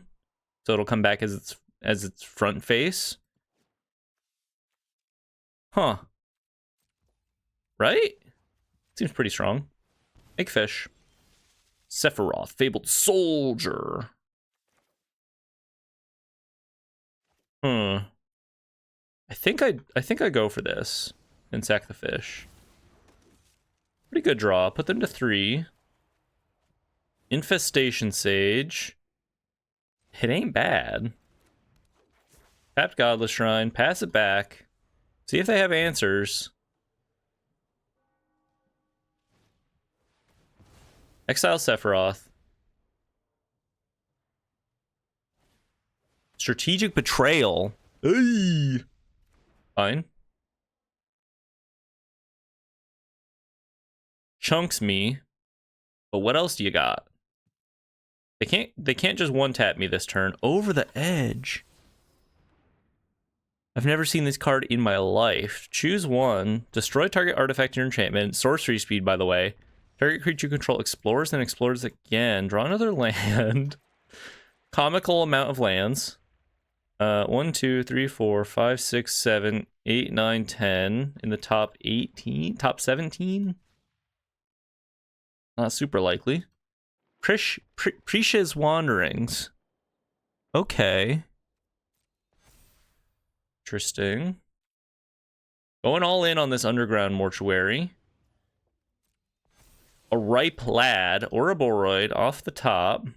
so it'll come back as its front face. Huh. Right? Seems pretty strong. Make fish. Sephiroth, Fabled Soldier. I think I go for this and sack the fish. Pretty good draw. Put them to 3. Infestation Sage. It ain't bad. Tapped Godless Shrine. Pass it back. See if they have answers. Exile Sephiroth. Strategic Betrayal. Hey. Fine. Chunks me. But what else do you got? They can't just one-tap me this turn. Over the Edge. I've never seen this card in my life. Choose one. Destroy target artifact or enchantment. Sorcery speed, by the way. Target creature you control explores, then explores again. Draw another land. Comical amount of lands. 1, 2, 3, 4, 5, 6, 7, 8, 9, 10. In the top 18? Top 17? Not super likely. Prisha's Wanderings. Okay. Interesting. Going all in on this underground mortuary. A Ripe Lad or a Boroid off the top.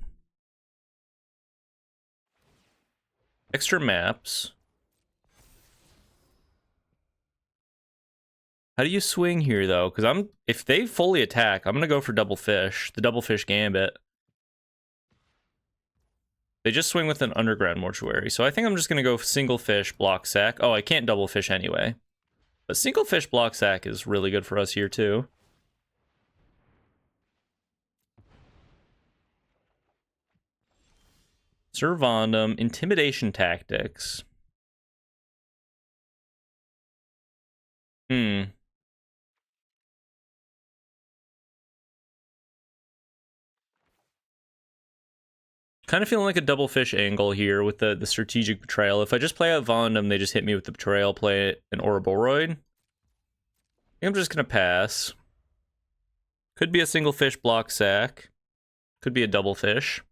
Extra maps. How do you swing here though? Because if they fully attack, I'm gonna go for double fish. The double fish gambit. They just swing with an underground mortuary. So I think I'm just gonna go single fish, block sack. Oh, I can't double fish anyway. But single fish block sack is really good for us here too. Servandum, Intimidation Tactics. Kind of feeling like a double fish angle here with the strategic betrayal. If I just play out Vondum, they just hit me with the betrayal, play an Ouroboros. I think I'm just gonna pass. Could be a single fish block sack. Could be a double fish.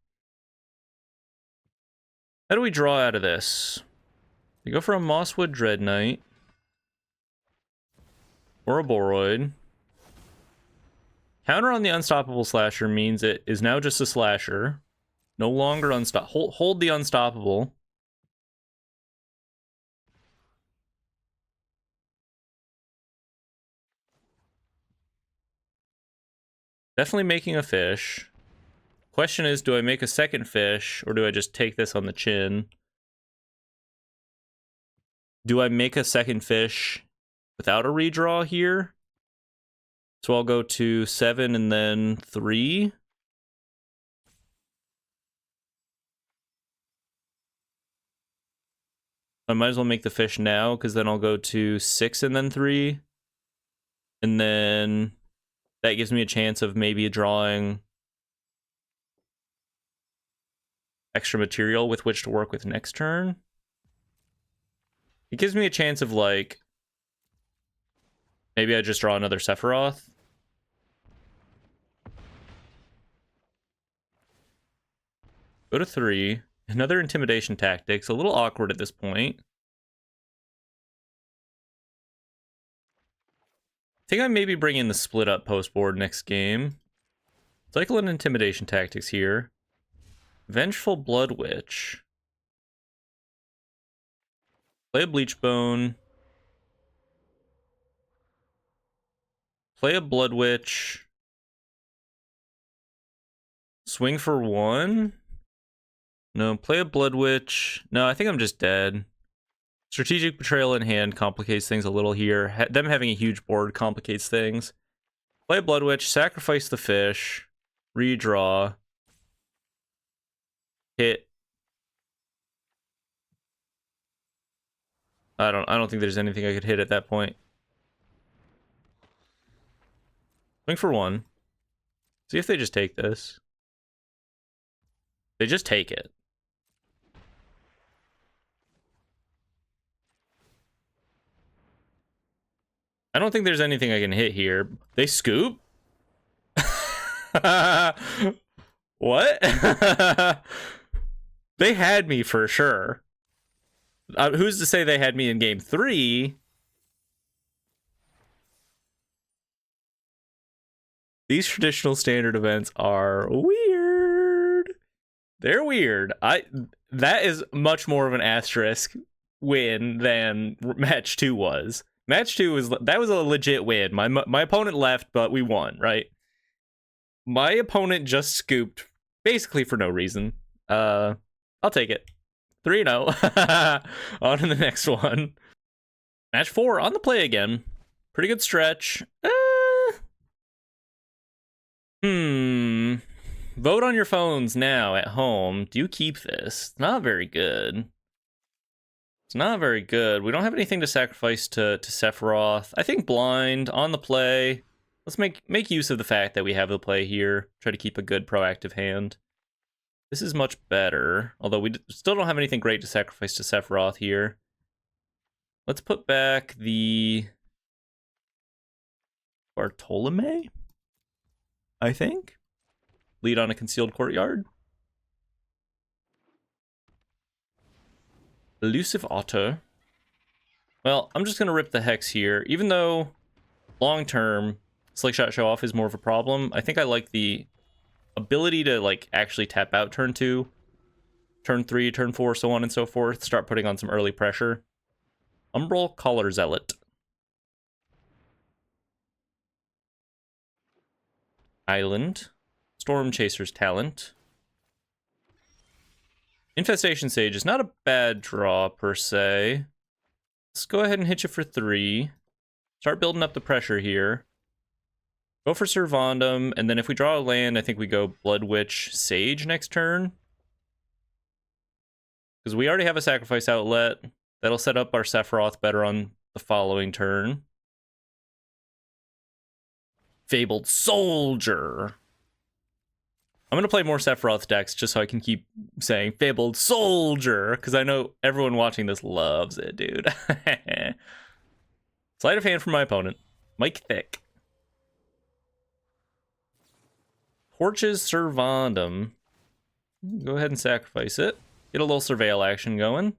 How do we draw out of this? We go for a Mosswood Dread Knight. Or a Boroid. Counter on the Unstoppable Slasher means it is now just a slasher. No longer hold the Unstoppable. Definitely making a fish. Question is, do I make a second fish, or do I just take this on the chin? Do I make a second fish without a redraw here? So I'll go to 7 and then 3. I might as well make the fish now, because then I'll go to 6 and then 3. And then that gives me a chance of maybe drawing extra material with which to work with next turn. It gives me a chance of, like, maybe I just draw another Sephiroth. Go to 3. Another intimidation tactics. A little awkward at this point. I think I maybe bring in the split up post board next game. Cycle and intimidation tactics here. Vengeful Blood Witch. Play a Bleach Bone. Play a Blood Witch. Swing for 1. No, play a Blood Witch. No, I think I'm just dead. Strategic Betrayal in hand complicates things a little here. Them having a huge board complicates things. Play a Blood Witch, sacrifice the fish, redraw, hit. I don't think there's anything I could hit at that point. Swing for 1. See if they just take this. They just take it. I don't think there's anything I can hit here. They scoop? What? They had me for sure. Who's to say they had me in game 3? These traditional standard events are weird. They're weird. That is much more of an asterisk win than match 2 was. Match 2 was a legit win. My opponent left, but we won, right? My opponent just scooped basically for no reason. I'll take it. 3-0. On to the next one. Match 4 on the play again. Pretty good stretch. Vote on your phones now at home. Do you keep this? Not very good. It's not very good. We don't have anything to sacrifice to Sephiroth. I think blind on the play. Let's make use of the fact that we have the play here. Try to keep a good proactive hand. This is much better. Although we still don't have anything great to sacrifice to Sephiroth here. Let's put back the Bartolome, I think. Lead on a concealed courtyard. Elusive Otter. Well, I'm just going to rip the Hex here. Even though long-term Slickshot Show Off is more of a problem, I think I like the ability to like actually tap out turn 2, turn 3, turn 4, so on and so forth. Start putting on some early pressure. Umbral Collar Zealot. Island. Storm Chaser's Talent. Infestation Sage is not a bad draw, per se. Let's go ahead and hit you for 3. Start building up the pressure here. Go for Servandum, and then if we draw a land, I think we go Blood Witch Sage next turn. Because we already have a sacrifice outlet. That'll set up our Sephiroth better on the following turn. Fabled Soldier. I'm going to play more Sephiroth decks just so I can keep saying Fabled Soldier, because I know everyone watching this loves it, dude. Sleight of hand from my opponent, Mike Thick. Torches Servandum. Go ahead and sacrifice it. Get a little surveil action going.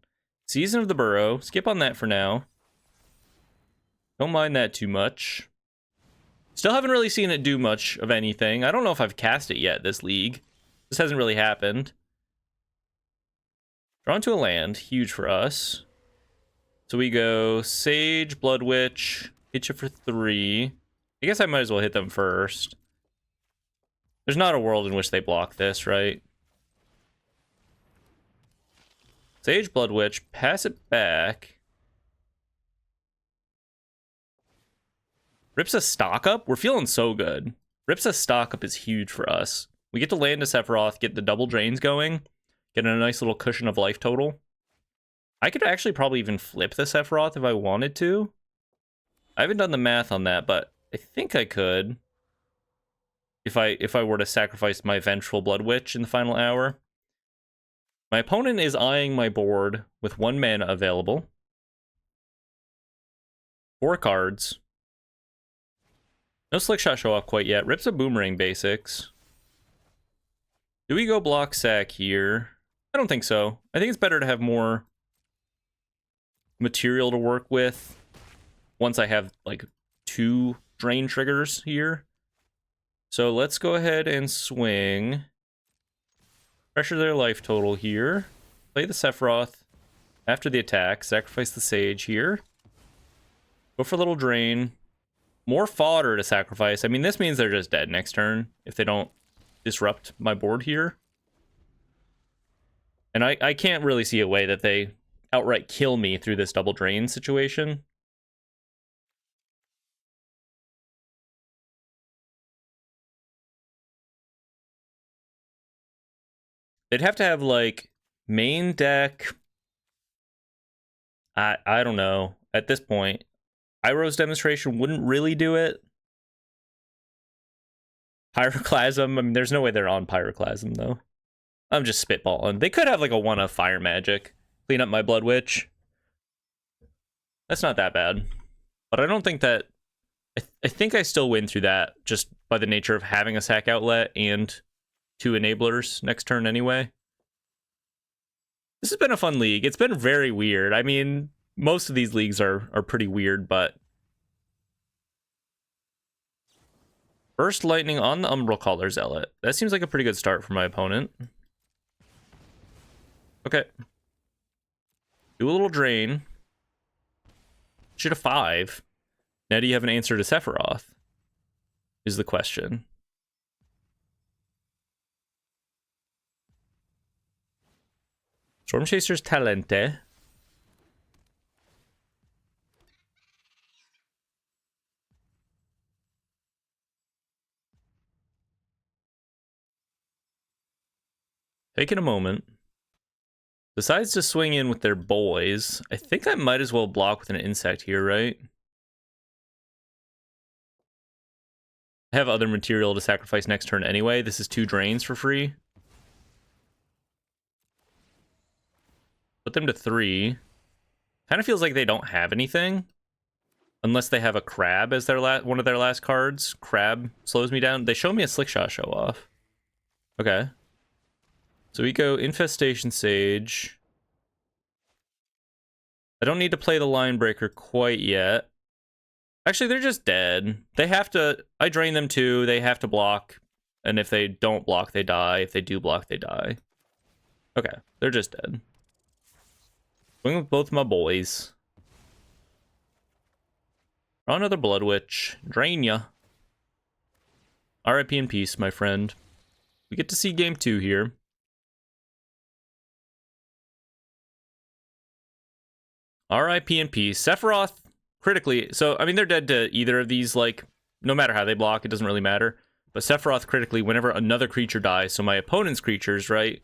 Season of the Burrow. Skip on that for now. Don't mind that too much. Still haven't really seen it do much of anything. I don't know if I've cast it yet this league. This hasn't really happened. Drawn to a land. Huge for us. So we go Sage, Blood Witch. Hit you for 3. I guess I might as well hit them first. There's not a world in which they block this, right? Sage Blood Witch, pass it back. Rips a stock up? We're feeling so good. Rips a stock up is huge for us. We get to land a Sephiroth, get the double drains going, get a nice little cushion of life total. I could actually probably even flip the Sephiroth if I wanted to. I haven't done the math on that, but I think I could. If I were to sacrifice my Vengeful Blood Witch in the final hour. My opponent is eyeing my board with 1 mana available. 4 cards. No Slickshot show off quite yet. Rips a Boomerang basics. Do we go block sack here? I don't think so. I think it's better to have more material to work with once I have like 2 drain triggers here. So let's go ahead and swing. Pressure their life total here. Play the Sephiroth after the attack. Sacrifice the Sage here. Go for a little drain. More fodder to sacrifice. I mean, this means they're just dead next turn if they don't disrupt my board here. And I can't really see a way that they outright kill me through this double drain situation. They'd have to have, like, main deck. I don't know. At this point, Iroh's Demonstration wouldn't really do it. Pyroclasm, I mean, there's no way they're on Pyroclasm, though. I'm just spitballing. They could have, like, a 1-of Fire Magic. Clean up my Blood Witch. That's not that bad. But I don't think that... I think I still win through that, just by the nature of having a sack outlet and 2 enablers next turn anyway. This has been a fun league. It's been very weird. I mean, most of these leagues are pretty weird, but... Burst Lightning on the Umbral Caller Zealot. That seems like a pretty good start for my opponent. Okay. Do a little drain. Shoot a 5. Now do you have an answer to Sephiroth? Is the question. Storm Chaser's Talente. Taking a moment. Decides to swing in with their boys. I think I might as well block with an insect here, right? I have other material to sacrifice next turn anyway. This is 2 drains for free. Put them to 3. Kind of feels like they don't have anything. Unless they have a crab as their one of their last cards. Crab slows me down. They show me a Slickshot show off. Okay. So we go Infestation Sage. I don't need to play the Line Breaker quite yet. Actually, they're just dead. They have to... I drain them too. They have to block. And if they don't block, they die. If they do block, they die. Okay. They're just dead. Swing with both my boys. Draw another Blood Witch. Drain ya. RIP in peace, my friend. We get to see game 2 here. RIP in peace. Sephiroth, critically... So, I mean, they're dead to either of these, like... No matter how they block, it doesn't really matter. But Sephiroth, critically, whenever another creature dies, so my opponent's creatures, right?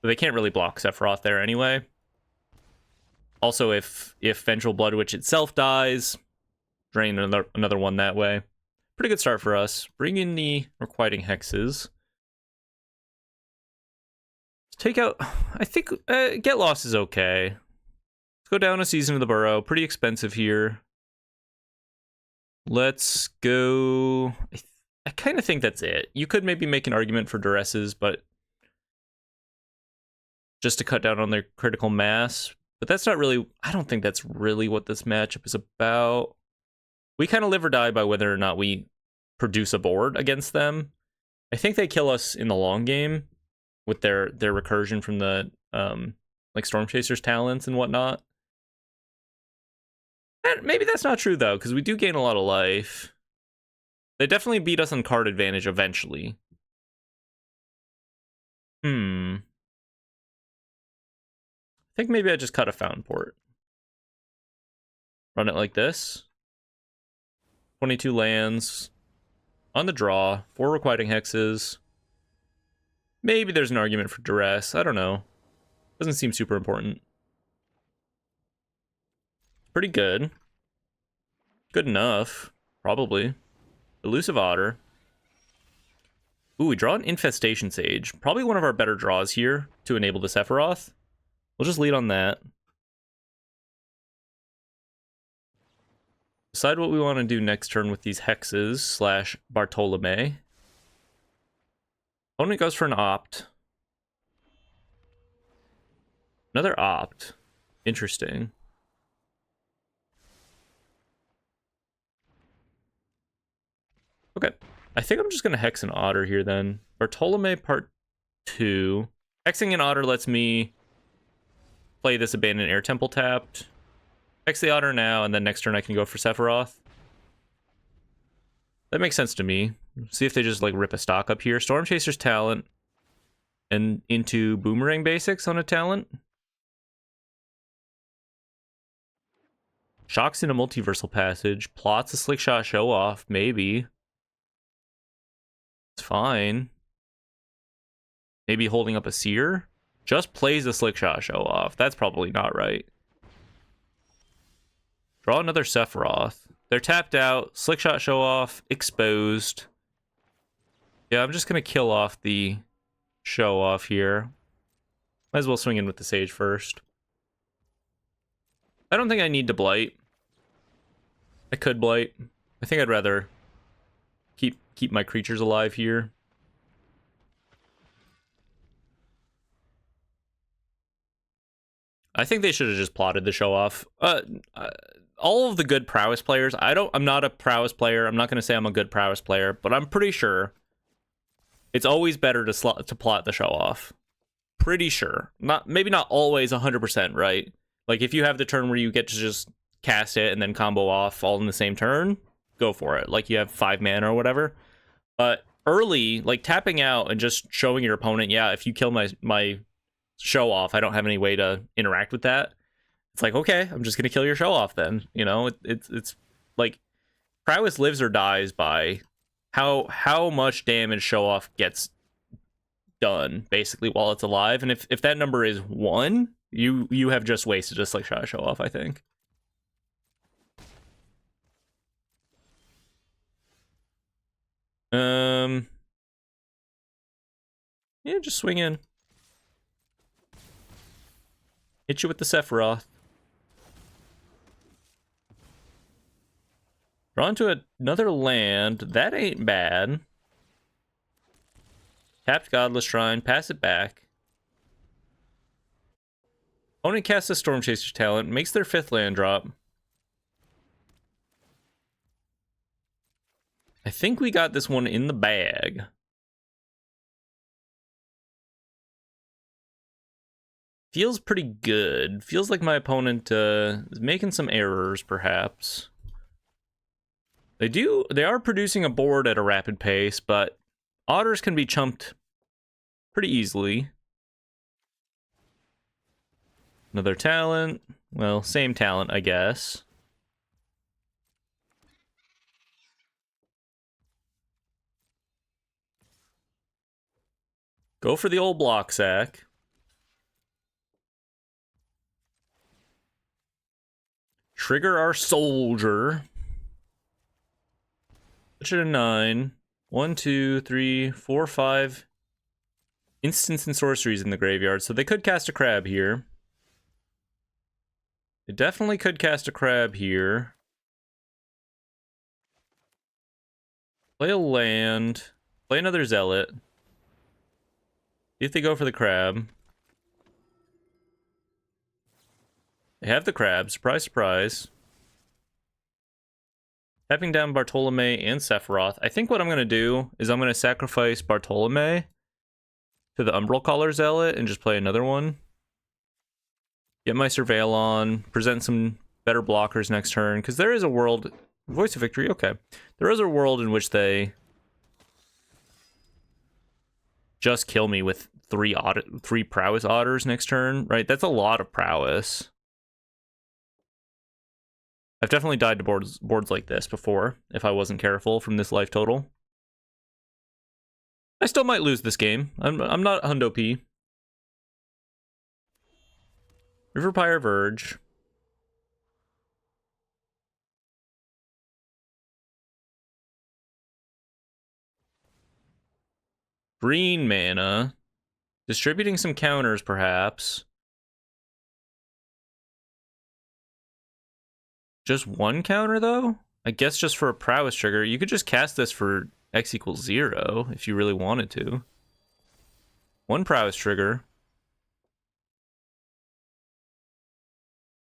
They can't really block Sephiroth there anyway. Also, if Vengeful Blood Witch itself dies, drain another one that way. Pretty good start for us. Bring in the Requiting Hexes. Let's take out... I think Get Lost is okay. Let's go down a Season of the Burrow. Pretty expensive here. Let's go... I kind of think that's it. You could maybe make an argument for Duresses, but... just to cut down on their critical mass. But that's not really... I don't think that's really what this matchup is about. We kind of live or die by whether or not we produce a board against them. I think they kill us in the long game with their recursion from the like Storm Chaser's talents and whatnot. And maybe that's not true, though, because we do gain a lot of life. They definitely beat us on card advantage eventually. think maybe I just cut a Fountain Port. Run it like this. 22 lands. On the draw. 4 requiting hexes. Maybe there's an argument for duress. I don't know. Doesn't seem super important. Pretty good. Good enough. Probably. Elusive Otter. Ooh, we draw an Infestation Sage. Probably one of our better draws here to enable the Sephiroth. We'll just lead on that. Decide what we want to do next turn with these hexes slash Bartolome. Opponent goes for an opt. Another opt. Interesting. Okay. I think I'm just going to hex an otter here then. Bartolome part 2. Hexing an otter lets me play this abandoned air temple tapped. Hex the otter now, and then next turn I can go for Sephiroth. That makes sense to me. See if they just like rip a stock up here. Storm Chaser's talent. And into Boomerang Basics on a talent. Shocks in a Multiversal Passage. Plots a Slick Shot Show Off. Maybe. It's fine. Maybe holding up a Seer. Just plays a Slick Shot Show Off. That's probably not right. Draw another Sephiroth. They're tapped out. Slick Shot Show Off. Exposed. Yeah, I'm just going to kill off the Show Off here. Might as well swing in with the Sage first. I don't think I need to Blight. I could Blight. I think I'd rather keep my creatures alive here. I think they should have just plotted the Show Off. All of the good Prowess players, I'm not a Prowess player. I'm not going to say I'm a good Prowess player, but I'm pretty sure it's always better to plot the Show Off. Pretty sure. Maybe not always 100%, right? Like if you have the turn where you get to just cast it and then combo off all in the same turn, go for it. Like you have 5 mana or whatever. But early, like tapping out and just showing your opponent, yeah, if you kill my Show Off, I don't have any way to interact with that. It's like, okay, I'm just gonna kill your Show Off then. You know, it's like Prowess lives or dies by how much damage Show Off gets done basically while it's alive. And if that number is 1, you have just wasted a Slick Shot Show Off, I think. Yeah, just swing in. Hit you with the Sephiroth. Draw into another land. That ain't bad. Tapped Godless Shrine. Pass it back. Opponent casts a Storm Chaser's talent. Makes their 5th land drop. I think we got this one in the bag. Feels pretty good. Feels like my opponent is making some errors, perhaps. They are producing a board at a rapid pace, but otters can be chumped pretty easily. Another talent. Well, same talent, I guess. Go for the old block sack. Trigger our soldier. Put it a 9. 1, 2, 3, 4, 5 instants and sorceries in the graveyard. So they could cast a crab here. They definitely could cast a crab here. Play a land. Play another zealot. See if they go for the crab. They have the crab. Surprise, surprise. Tapping down Bartolome and Sephiroth. I think what I'm going to do is I'm going to sacrifice Bartolome to the Umbral Caller Zealot and just play another one. Get my Surveil on. Present some better blockers next turn. Because there is a world... Voice of Victory, okay. There is a world in which they just kill me with three prowess otters next turn, right? That's a lot of prowess. I've definitely died to boards like this before if I wasn't careful from this life total. I still might lose this game. I'm not Hundo P. River Pyre Verge. Green mana. Distributing some counters, perhaps. Just one counter, though? I guess just for a prowess trigger. You could just cast this for X equals 0 if you really wanted to. One prowess trigger.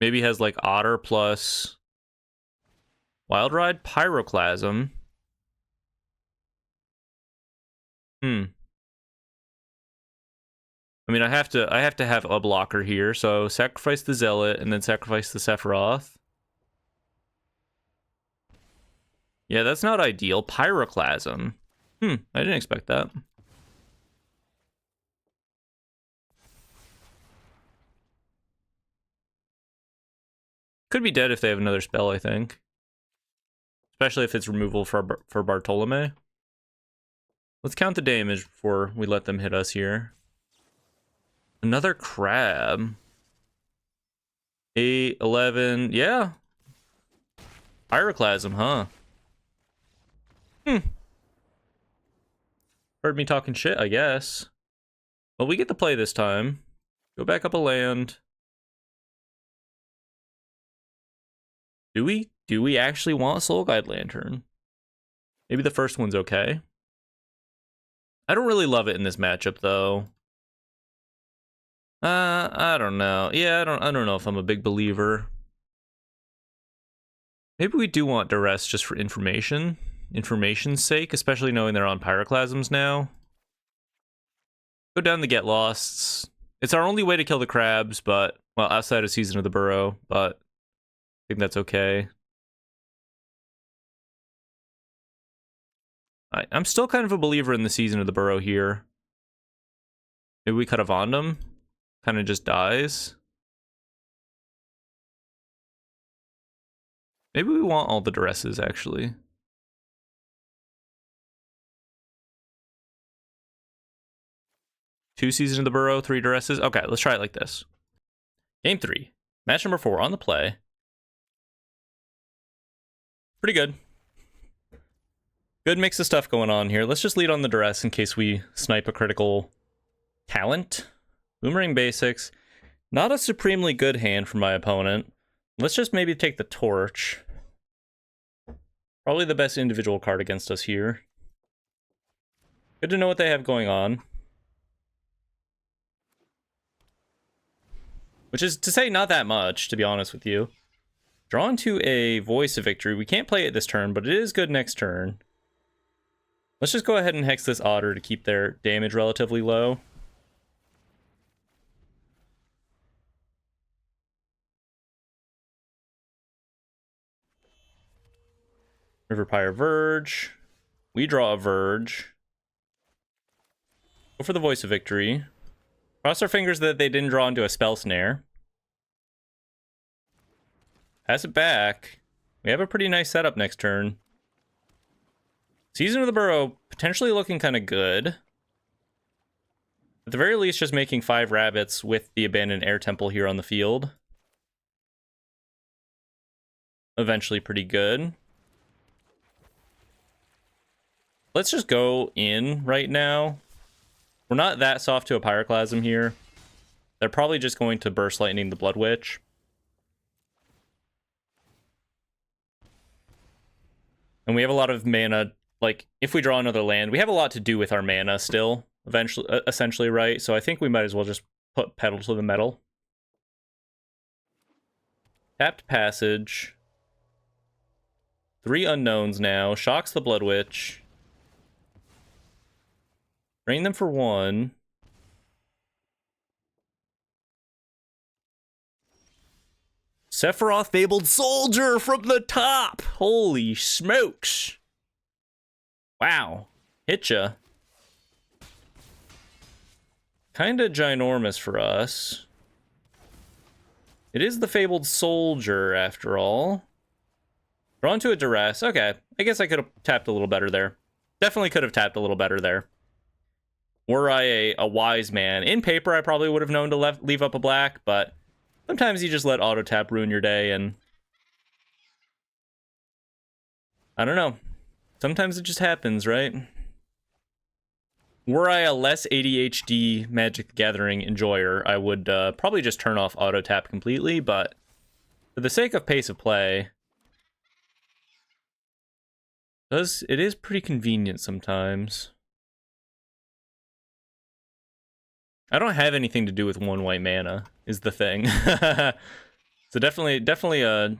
Maybe has like Otter plus Wild Ride, Pyroclasm. I mean, I have to have a blocker here, so sacrifice the Zealot and then sacrifice the Sephiroth. Yeah, that's not ideal. Pyroclasm. I didn't expect that. Could be dead if they have another spell, I think. Especially if it's removal for Bartolome. Let's count the damage before we let them hit us here. Another crab. 8, 11, yeah. Pyroclasm, huh? Heard me talking shit, I guess. Well, we get to play this time. Go back up a land. Do we? Do we actually want Soul Guide Lantern? Maybe the first one's okay. I don't really love it in this matchup, though. I don't know. Yeah, I don't know if I'm a big believer. Maybe we do want Duress just for information's sake, especially knowing they're on Pyroclasms now. Go down the Get Losts. It's our only way to kill the crabs, but, well, outside of Season of the Burrow, but I think that's okay. I'm still kind of a believer in the Season of the Burrow here. Maybe we cut a Vondum. Kind of just dies. Maybe we want all the Duresses, actually. Two Season of the Burrow, 3 Duresses. Okay, let's try it like this. Game 3. Match number 4 on the play. Pretty good. Good mix of stuff going on here. Let's just lead on the Duress in case we snipe a critical talent. Boomerang Basics. Not a supremely good hand for my opponent. Let's just maybe take the Torch. Probably the best individual card against us here. Good to know what they have going on. Which is to say not that much, to be honest with you. Drawn to a Voice of Victory. We can't play it this turn, but it is good next turn. Let's just go ahead and hex this Otter to keep their damage relatively low. River Pyre Verge. We draw a Verge. Go for the Voice of Victory. Cross our fingers that they didn't draw into a Spell Snare. Pass it back. We have a pretty nice setup next turn. Season of the Burrow potentially looking kind of good. At the very least, just making 5 rabbits with the Abandoned Air Temple here on the field. Eventually pretty good. Let's just go in right now. We're not that soft to a Pyroclasm here. They're probably just going to Burst Lightning the Blood Witch. And we have a lot of mana. Like, if we draw another land, we have a lot to do with our mana still, essentially, right? So I think we might as well just put Pedal to the Metal. Tapped Passage. 3 unknowns now. Shocks the Blood Witch. Drain them for 1. Sephiroth Fabled Soldier from the top! Holy smokes! Wow. Hitcha. kind of ginormous for us. It is the Fabled Soldier, after all. Drawn to a Duress. Okay, I guess I could have tapped a little better there. Definitely could have tapped a little better there. Were I a wise man. In paper, I probably would have known to leave up a black, but sometimes you just let auto tap ruin your day, and I don't know. Sometimes it just happens, right? Were I a less ADHD Magic the Gathering enjoyer, I would probably just turn off auto tap completely, but for the sake of pace of play, it is pretty convenient sometimes. I don't have anything to do with 1 white mana, is the thing. So definitely a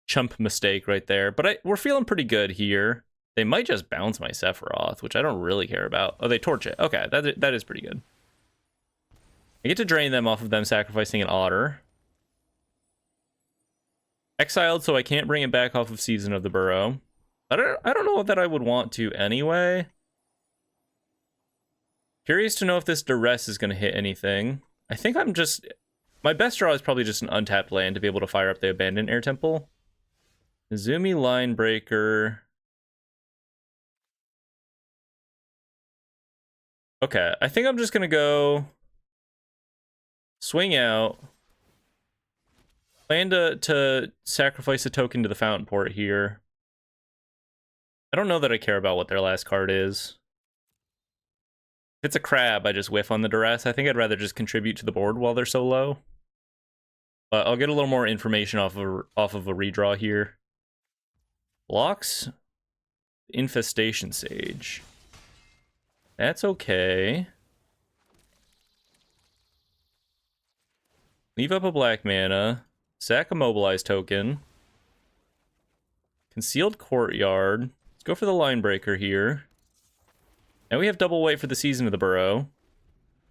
chump mistake right there. But we're feeling pretty good here. They might just bounce my Sephiroth, which I don't really care about. Oh, they torch it. Okay, that is pretty good. I get to drain them off of them sacrificing an Otter. Exiled, so I can't bring it back off of Season of the Burrow. I don't know that I would want to anyway. Curious to know if this Duress is going to hit anything. I think I'm just... My best draw is probably just an untapped land to be able to fire up the Abandoned Air Temple. Izumi Line Breaker. Okay, I think I'm just going to go... Swing out. Plan to sacrifice a token to the Fountain Port here. I don't know that I care about what their last card is. If it's a crab, I just whiff on the Duress. I think I'd rather just contribute to the board while they're so low. But I'll get a little more information off of a redraw here. Blocks Infestation Sage. That's okay. Leave up a black mana. Sack a Mobilize token. Concealed Courtyard. Let's go for the Line Breaker here. Now we have double white for the Season of the Burrow.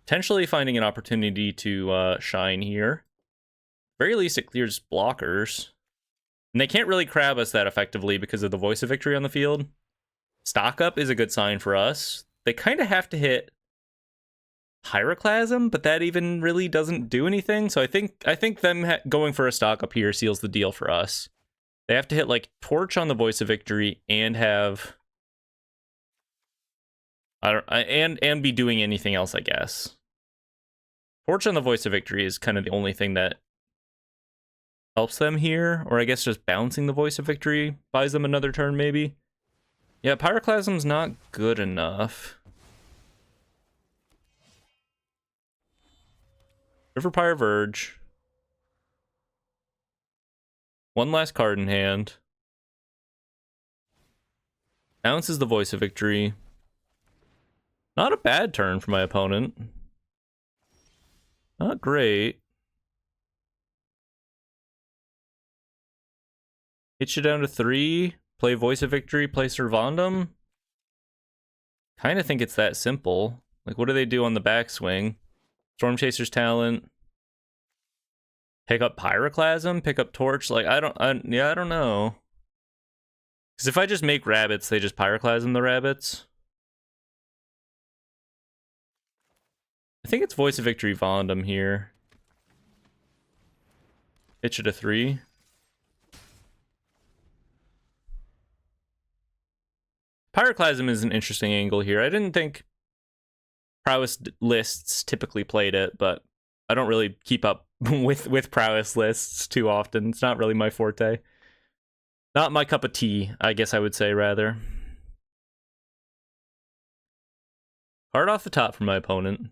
Potentially finding an opportunity to shine here. Very least it clears blockers. And they can't really crab us that effectively because of the Voice of Victory on the field. Stock up is a good sign for us. They kind of have to hit Pyroclasm, but that even really doesn't do anything. So I think them going for a stock up here seals the deal for us. They have to hit like Torch on the Voice of Victory and have... and be doing anything else, I guess. Torch on the Voice of Victory is kind of the only thing that helps them here. Or I guess just bouncing the Voice of Victory buys them another turn, maybe. Yeah, Pyroclasm's not good enough. River Pyre Verge. One last card in hand. Bounces the Voice of Victory. Not a bad turn for my opponent. Not great. Hit you down to 3. Play Voice of Victory, play Servandum. Kind of think it's that simple. Like, what do they do on the backswing? Storm Chaser's Talent. Pick up Pyroclasm, pick up Torch. Like, I don't know. Because if I just make rabbits, they just Pyroclasm the rabbits. I think it's Voice of Victory Vondum here. Hit you to 3. Pyroclasm is an interesting angle here. I didn't think Prowess lists typically played it, but I don't really keep up with Prowess lists too often. It's not really my forte. Not my cup of tea, I guess I would say, rather. Card off the top for my opponent.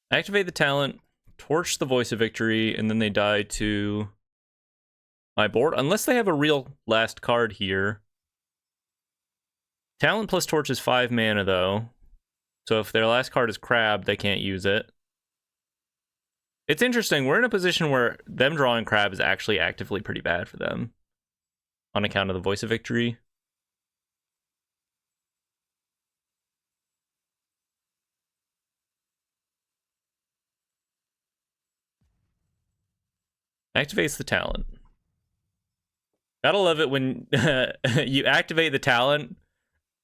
Activate the talent, torch the Voice of Victory, and then they die to my board. Unless they have a real last card here. Talent plus torch is 5 mana, though. So if their last card is Crab, they can't use it. It's interesting. We're in a position where them drawing Crab is actually actively pretty bad for them. On account of the Voice of Victory. Activates the talent. Gotta love it when you activate the talent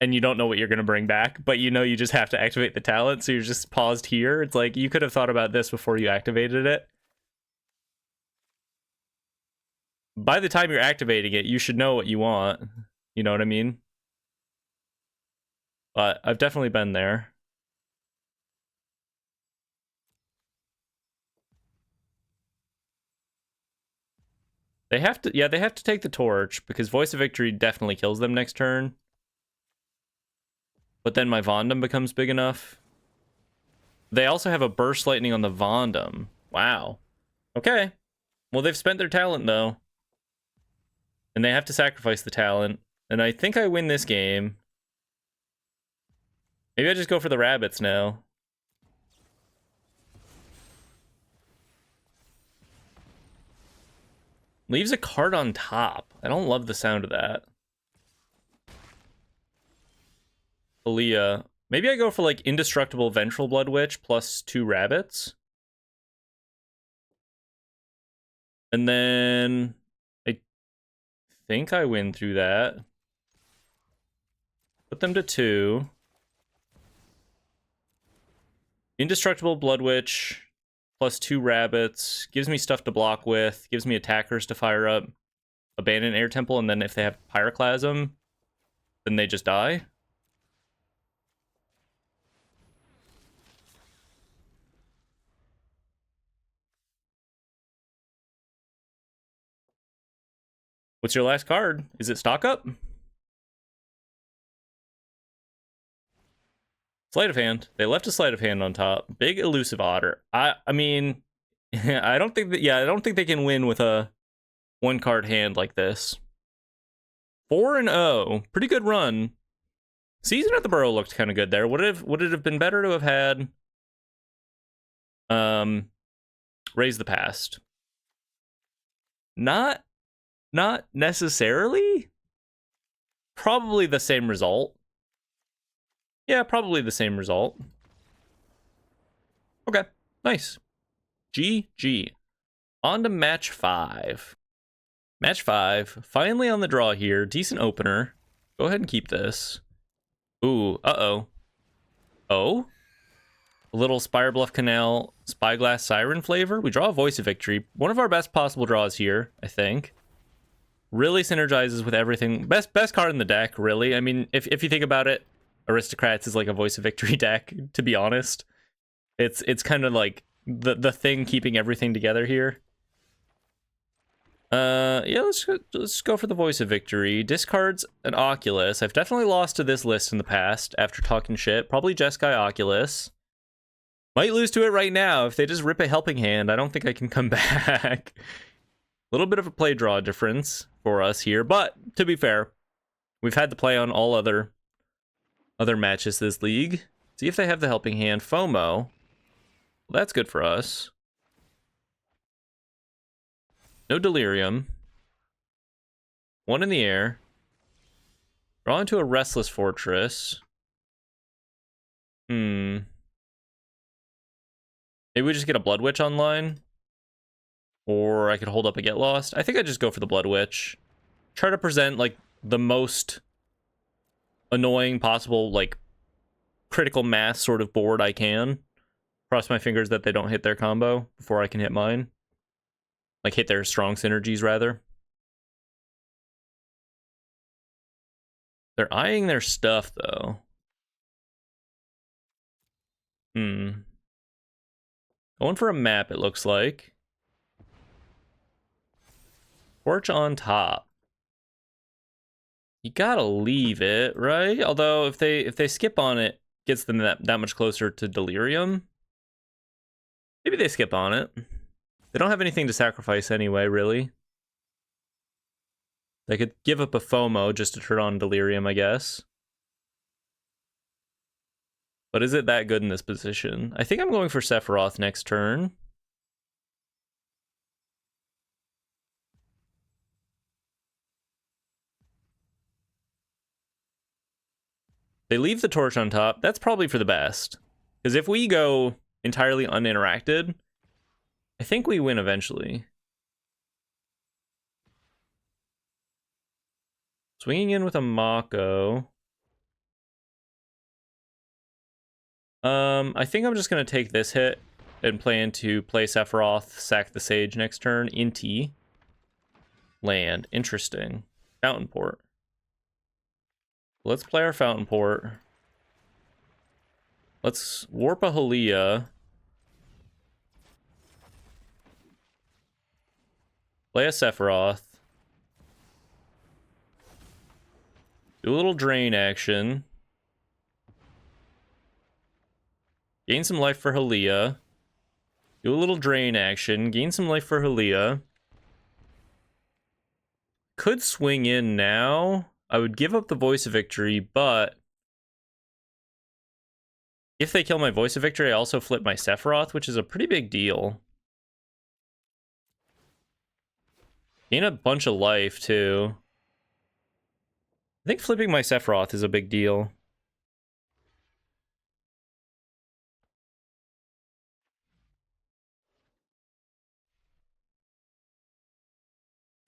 and you don't know what you're going to bring back, but you know you just have to activate the talent, so you're just paused here. It's like you could have thought about this before you activated it. By the time you're activating it, you should know what you want. You know what I mean? But I've definitely been there. They have to, yeah, they have to take the torch, because Voice of Victory definitely kills them next turn. But then my Vondom becomes big enough. They also have a Burst Lightning on the Vondom. Wow. Okay. Well, they've spent their talent, though. And they have to sacrifice the talent. And I think I win this game. Maybe I just go for the rabbits now. Leaves a card on top. I don't love the sound of that. Aaliyah. Maybe I go for like Indestructible Vengeful Blood Witch plus 2 rabbits. And then I think I win through that. Put them to 2. Indestructible Blood Witch plus 2 rabbits. Gives me stuff to block with. Gives me attackers to fire up. Abandon Air Temple, and then if they have Pyroclasm, then they just die. What's your last card? Is it Stock Up? Sleight of Hand. They left a Sleight of Hand on top. Big Elusive Otter. I mean, I don't think that, I don't think they can win with a 1-card hand like this. 4-0. Pretty good run. Season at the Burrow looked kind of good there. Would it have been better to have had Raise the Past? Not necessarily. Probably the same result. Yeah, probably the same result. Okay, nice. GG. On to match 5. Match 5. Finally on the draw here. Decent opener. Go ahead and keep this. Ooh, uh-oh. Oh? A little Spire Bluff Canal Spyglass Siren flavor. We draw a Voice of Victory. One of our best possible draws here, I think. Really synergizes with everything. Best card in the deck, really. I mean, if you think about it, Aristocrats is like a Voice of Victory deck, to be honest. It's kind of like the thing keeping everything together here. Yeah, let's go for the Voice of Victory. Discards an Oculus. I've definitely lost to this list in the past after talking shit. Probably Jeskai Oculus. Might lose to it right now. If they just rip a Helping Hand, I don't think I can come back. A little bit of a play draw difference for us here, but to be fair, we've had to play on all other matches this league. See if they have the Helping Hand. FOMO. Well, that's good for us. No Delirium. 1 in the air. Draw into a Restless Fortress. Maybe we just get a Blood Witch online. Or I could hold up a Get Lost. I think I'd just go for the Blood Witch. Try to present, like, the most annoying possible, like, critical mass sort of board I can. Cross my fingers that they don't hit their combo before I can hit mine. Like, hit their strong synergies, rather. They're eyeing their stuff, though. Going for a map, it looks like. Torch on top. You gotta leave it, right? Although, if they skip on it, gets them that much closer to Delirium. Maybe they skip on it. They don't have anything to sacrifice anyway, really. They could give up a FOMO just to turn on Delirium, I guess. But is it that good in this position? I think I'm going for Sephiroth next turn. They leave the torch on top. That's probably for the best. Because if we go entirely uninteracted, I think we win eventually. Swinging in with a Mako. I think I'm just gonna take this hit and plan to play Sephiroth, sack the Sage next turn. Inti. Land. Interesting. Fountain Port. Let's play our Fountain Port. Let's warp a Halia. Play a Sephiroth. Do a little drain action. Gain some life for Halia. Do a little drain action. Gain some life for Halia. Could swing in now. I would give up the Voice of Victory, but if they kill my Voice of Victory, I also flip my Sephiroth, which is a pretty big deal. Gain a bunch of life, too. I think flipping my Sephiroth is a big deal.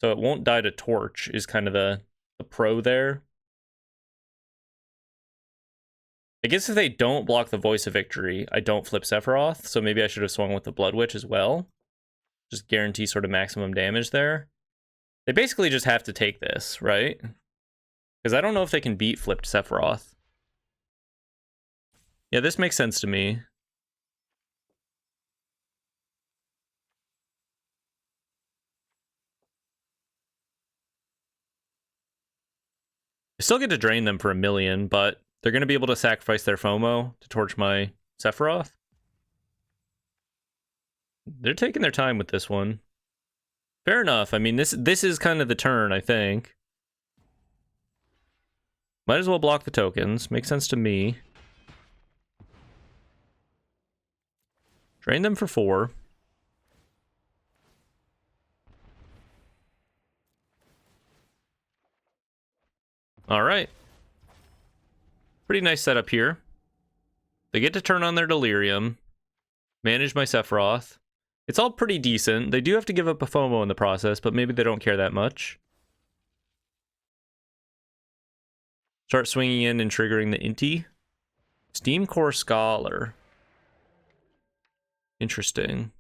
So it won't die to Torch is kind of the pro there. I guess if they don't block the Voice of Victory, I don't flip Sephiroth, so maybe I should have swung with the Blood Witch as well. Just guarantee sort of maximum damage there. They basically just have to take this, right? Because I don't know if they can beat flipped Sephiroth. Yeah, this makes sense to me. I still get to drain them for 1,000,000, but they're going to be able to sacrifice their FOMO to torch my Sephiroth. They're taking their time with this one. Fair enough. I mean, this is kind of the turn, I think. Might as well block the tokens. Makes sense to me. Drain them for 4. All right. Pretty nice setup here. They get to turn on their Delirium. Manage my Sephiroth. It's all pretty decent. They do have to give up a FOMO in the process, but maybe they don't care that much. Start swinging in and triggering the Inti. Steam Core Scholar. Interesting.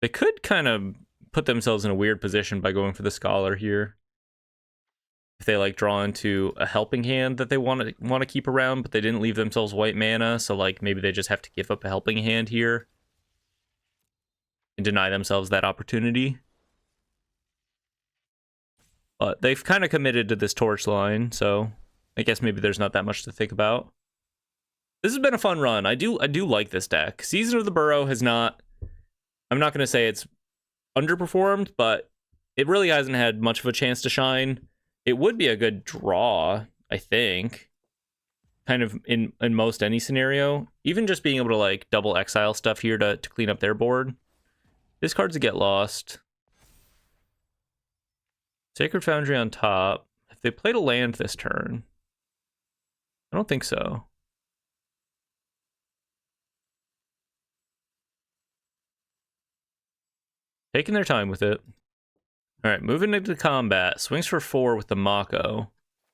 They could kind of put themselves in a weird position by going for the Scholar here. If they like draw into a helping hand that they want to keep around, but they didn't leave themselves white mana, so like maybe they just have to give up a helping hand here and deny themselves that opportunity. But they've kind of committed to this torch line, so I guess maybe there's not that much to think about. This has been a fun run. I do like this deck. Season of the Burrow has not... I'm not going to say it's underperformed, but it really hasn't had much of a chance to shine. It would be a good draw, I think. Kind of in most any scenario. Even just being able to like double exile stuff here to clean up their board. This card's to get lost. Sacred Foundry on top. If they played a land this turn. I don't think so. Taking their time with it. All right, moving into combat. Swings for 4 with the Mako.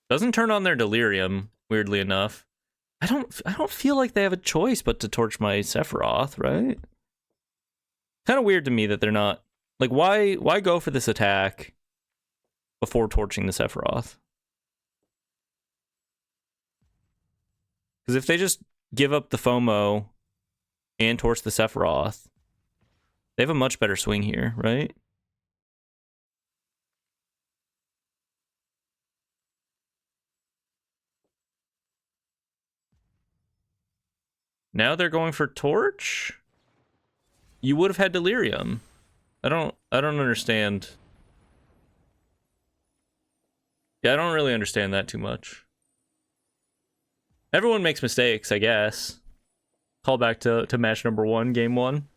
Doesn't turn on their Delirium, weirdly enough. I don't feel like they have a choice but to torch my Sephiroth, right? Kind of weird to me that they're not... Like, why go for this attack before torching the Sephiroth? Because if they just give up the FOMO and torch the Sephiroth, they have a much better swing here, right? Now they're going for torch? You would have had Delirium. I don't understand. Yeah, I don't really understand that too much. Everyone makes mistakes, I guess. Call back to match number 1, game 1.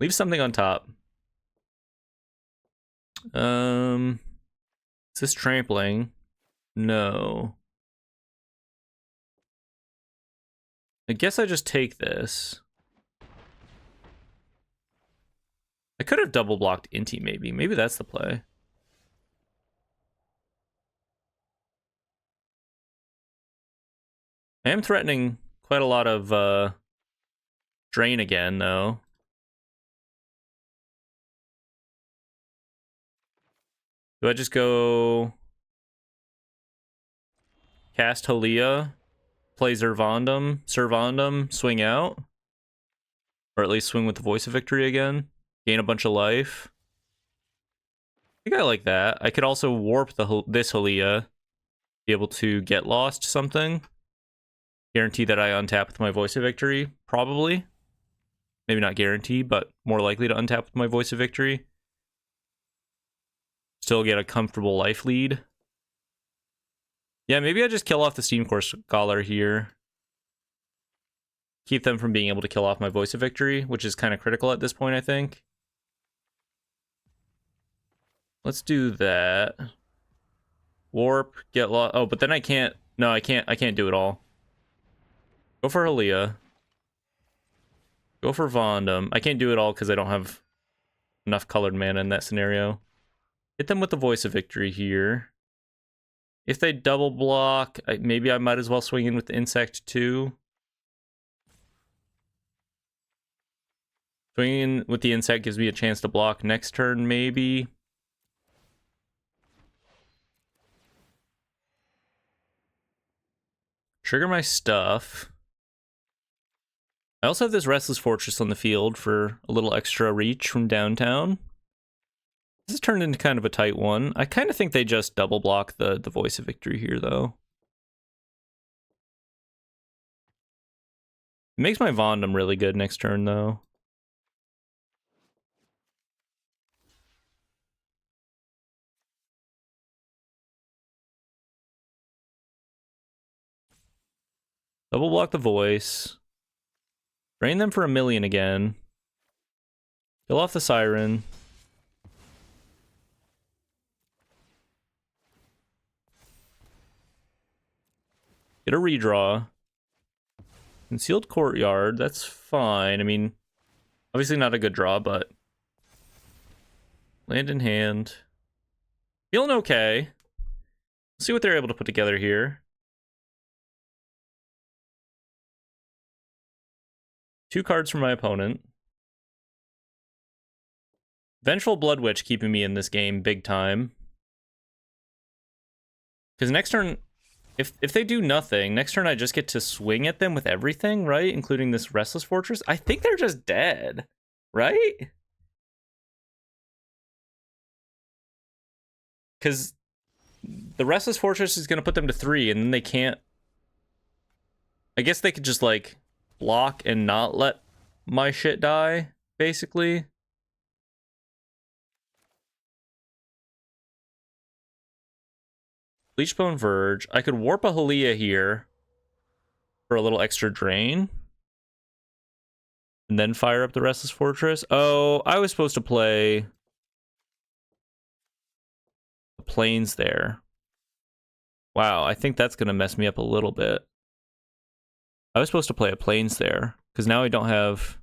Leave something on top. Is this trampling? No. I guess I just take this. I could have double blocked Inti maybe. Maybe that's the play. I am threatening quite a lot of drain again, though. Do I just go cast Halia, play Servandum, swing out? Or at least swing with the Voice of Victory again? Gain a bunch of life? I think I like that. I could also warp this Halia, be able to get lost something. Guarantee that I untap with my Voice of Victory, probably. Maybe not guarantee, but more likely to untap with my Voice of Victory. Still get a comfortable life lead. Yeah, maybe I just kill off the Steam Core Scholar here. Keep them from being able to kill off my Voice of Victory, which is kind of critical at this point, I think. Let's do that. Warp, get lost. Oh, but then I can't. No, I can't do it all. Go for Halia. Go for Vondum. I can't do it all because I don't have enough colored mana in that scenario. Hit them with the Voice of Victory here. If they double block, maybe I might as well swing in with the Insect too. Swinging in with the Insect gives me a chance to block next turn, maybe. Trigger my stuff. I also have this Restless Fortress on the field for a little extra reach from downtown. This has turned into kind of a tight one. I kind of think they just double block the Voice of Victory here, though. It makes my Vondum really good next turn, though. Double block the Voice. Drain them for 1,000,000 again. Kill off the Siren. Get a redraw. Concealed Courtyard, that's fine. I mean, obviously not a good draw, but... Land in hand. Feeling okay. Let's see what they're able to put together here. 2 cards from my opponent. Vengeful Blood Witch keeping me in this game big time. Because next turn... If they do nothing, next turn I just get to swing at them with everything, right? Including this Restless Fortress. I think they're just dead, right? Because the Restless Fortress is going to put them to 3, and then they can't... I guess they could just, like, block and not let my shit die, basically. Bleachbone Verge. I could warp a Halia here for a little extra drain. And then fire up the Restless Fortress. Oh, I was supposed to play the Plains there. Wow, I think that's going to mess me up a little bit. I was supposed to play a Plains there, because now I don't have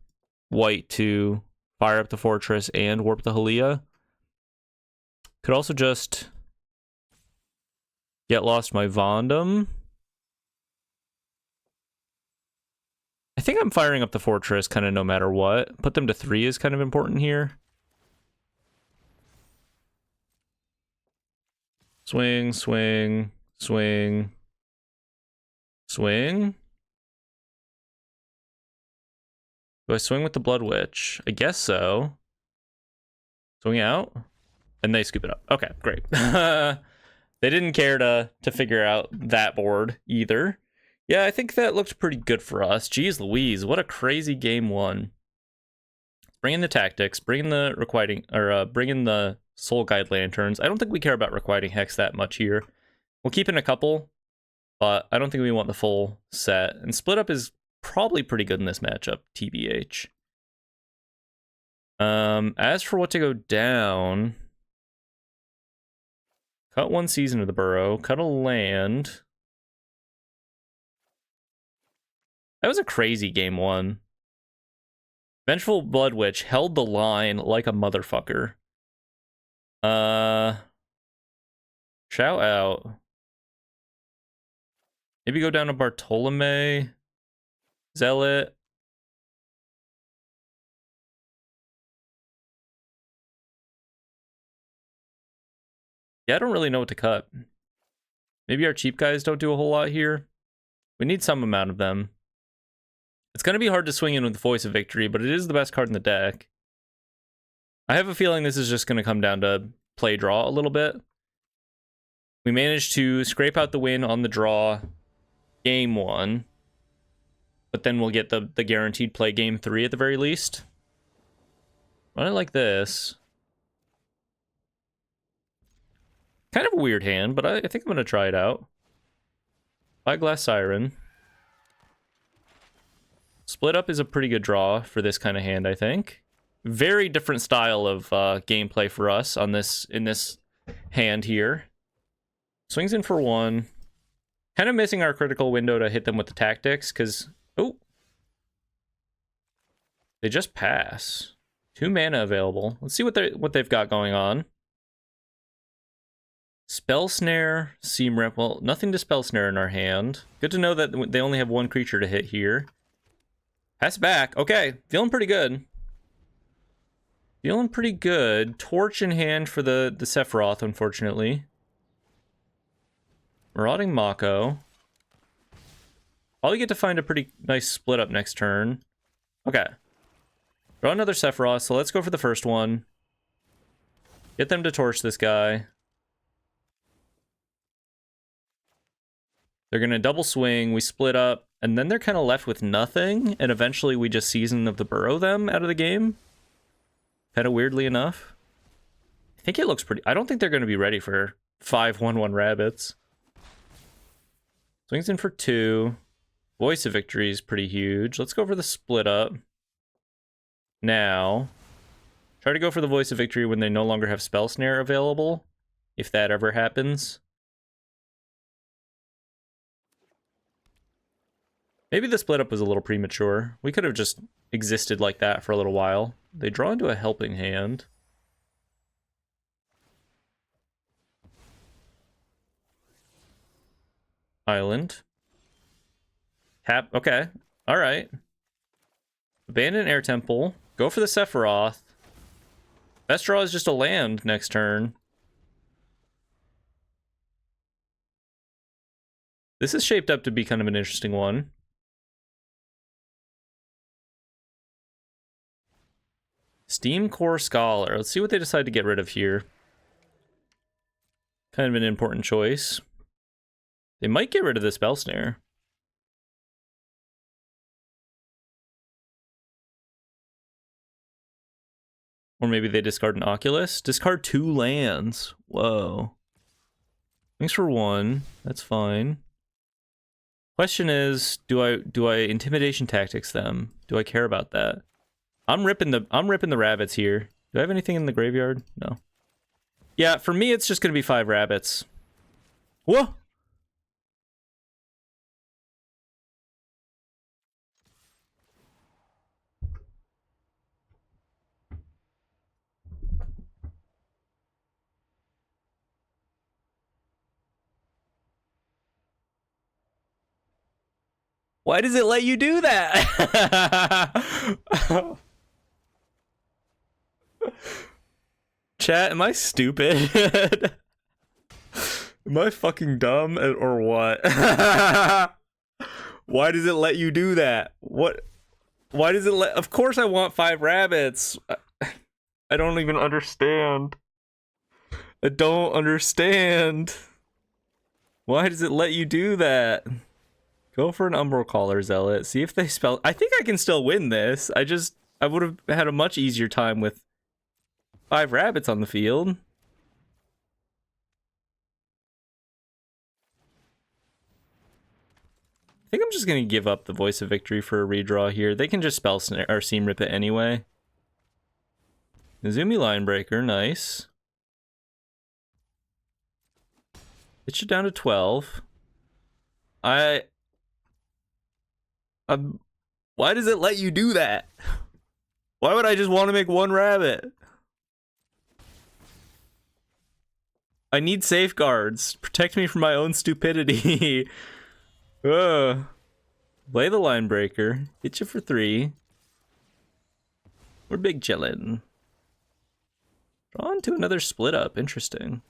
white to fire up the Fortress and warp the Halia. Could also just... get lost my Vondum. I think I'm firing up the Fortress kind of no matter what. Put them to 3 is kind of important here. Swing, swing, swing, swing. Do I swing with the Blood Witch? I guess so. Swing out. And they scoop it up. Okay, great. They didn't care to figure out that board either. Yeah, I think that looked pretty good for us. Jeez Louise, what a crazy game 1. Bring in the tactics, bring in the requiting, or bring in the Soul Guide Lanterns. I don't think we care about requiting Hex that much here. We'll keep in a couple, but I don't think we want the full set. And Split Up is probably pretty good in this matchup, TBH. As for what to go down... Cut 1 Season of the Burrow. Cut a land. That was a crazy game 1. Vengeful Blood Witch held the line like a motherfucker. Shout out. Maybe go down to Bartolome. Zealot. Yeah, I don't really know what to cut. Maybe our cheap guys don't do a whole lot here. We need some amount of them. It's going to be hard to swing in with Voice of Victory, but it is the best card in the deck. I have a feeling this is just going to come down to play draw a little bit. We managed to scrape out the win on the draw game 1. But then we'll get the guaranteed play game 3 at the very least. Run it like this. Kind of a weird hand, but I think I'm going to try it out. Spyglass Siren. Split Up is a pretty good draw for this kind of hand, I think. Very different style of gameplay for us on in this hand here. Swings in for 1. Kind of missing our critical window to hit them with the tactics, because... Oh! They just pass. 2 mana available. Let's see what they've got going on. Spell Snare, Seam Rip. Well, nothing to Spell Snare in our hand. Good to know that they only have 1 creature to hit here. Pass back. Okay, feeling pretty good. Feeling pretty good. Torch in hand for the Sephiroth, unfortunately. Marauding Mako. Probably get to find a pretty nice split up next turn. Okay. Draw another Sephiroth, so let's go for the first one. Get them to torch this guy. They're going to double swing, we split up, and then they're kind of left with nothing, and eventually we just Season of the Burrow them out of the game. Kind of weirdly enough. I think it looks pretty... I don't think they're going to be ready for 5/1/1 rabbits. Swings in for 2. Voice of Victory is pretty huge. Let's go for the split up. Now, try to go for the Voice of Victory when they no longer have Spell Snare available, if that ever happens. Maybe the split up was a little premature. We could have just existed like that for a little while. They draw into a helping hand. Island. Tap. Okay. All right. Abandon Air Temple. Go for the Sephiroth. Best draw is just a land next turn. This is shaped up to be kind of an interesting one. Steam Core Scholar. Let's see what they decide to get rid of here. Kind of an important choice. They might get rid of the Spell Snare. Or maybe they discard an Oculus. Discard 2 lands. Whoa. Thanks for 1. That's fine. Question is, do I Intimidation Tactics them? Do I care about that? I'm ripping the rabbits here. Do I have anything in the graveyard? No. Yeah, for me it's just gonna be 5 rabbits. Whoa! Why does it let you do that? Chat, am I stupid? Am I fucking dumb or what? Why does it let you do that? What? Why does it let... Of course I want 5 rabbits. I don't even understand. I don't understand. Why does it let you do that? Go for an Umbral Caller, Zealot. See if they spell... I think I can still win this. I would have had a much easier time with 5 rabbits on the field. I think I'm just going to give up the Voice of Victory for a redraw here. They can just Spell Snare or Seam Rip it anyway. Izumi Linebreaker, nice. Get you down to 12. Why does it let you do that? Why would I just want to make 1 rabbit? I need safeguards. Protect me from my own stupidity. Play the line breaker. Hit you for 3. We're big chillin'. Drawn to another split up. Interesting.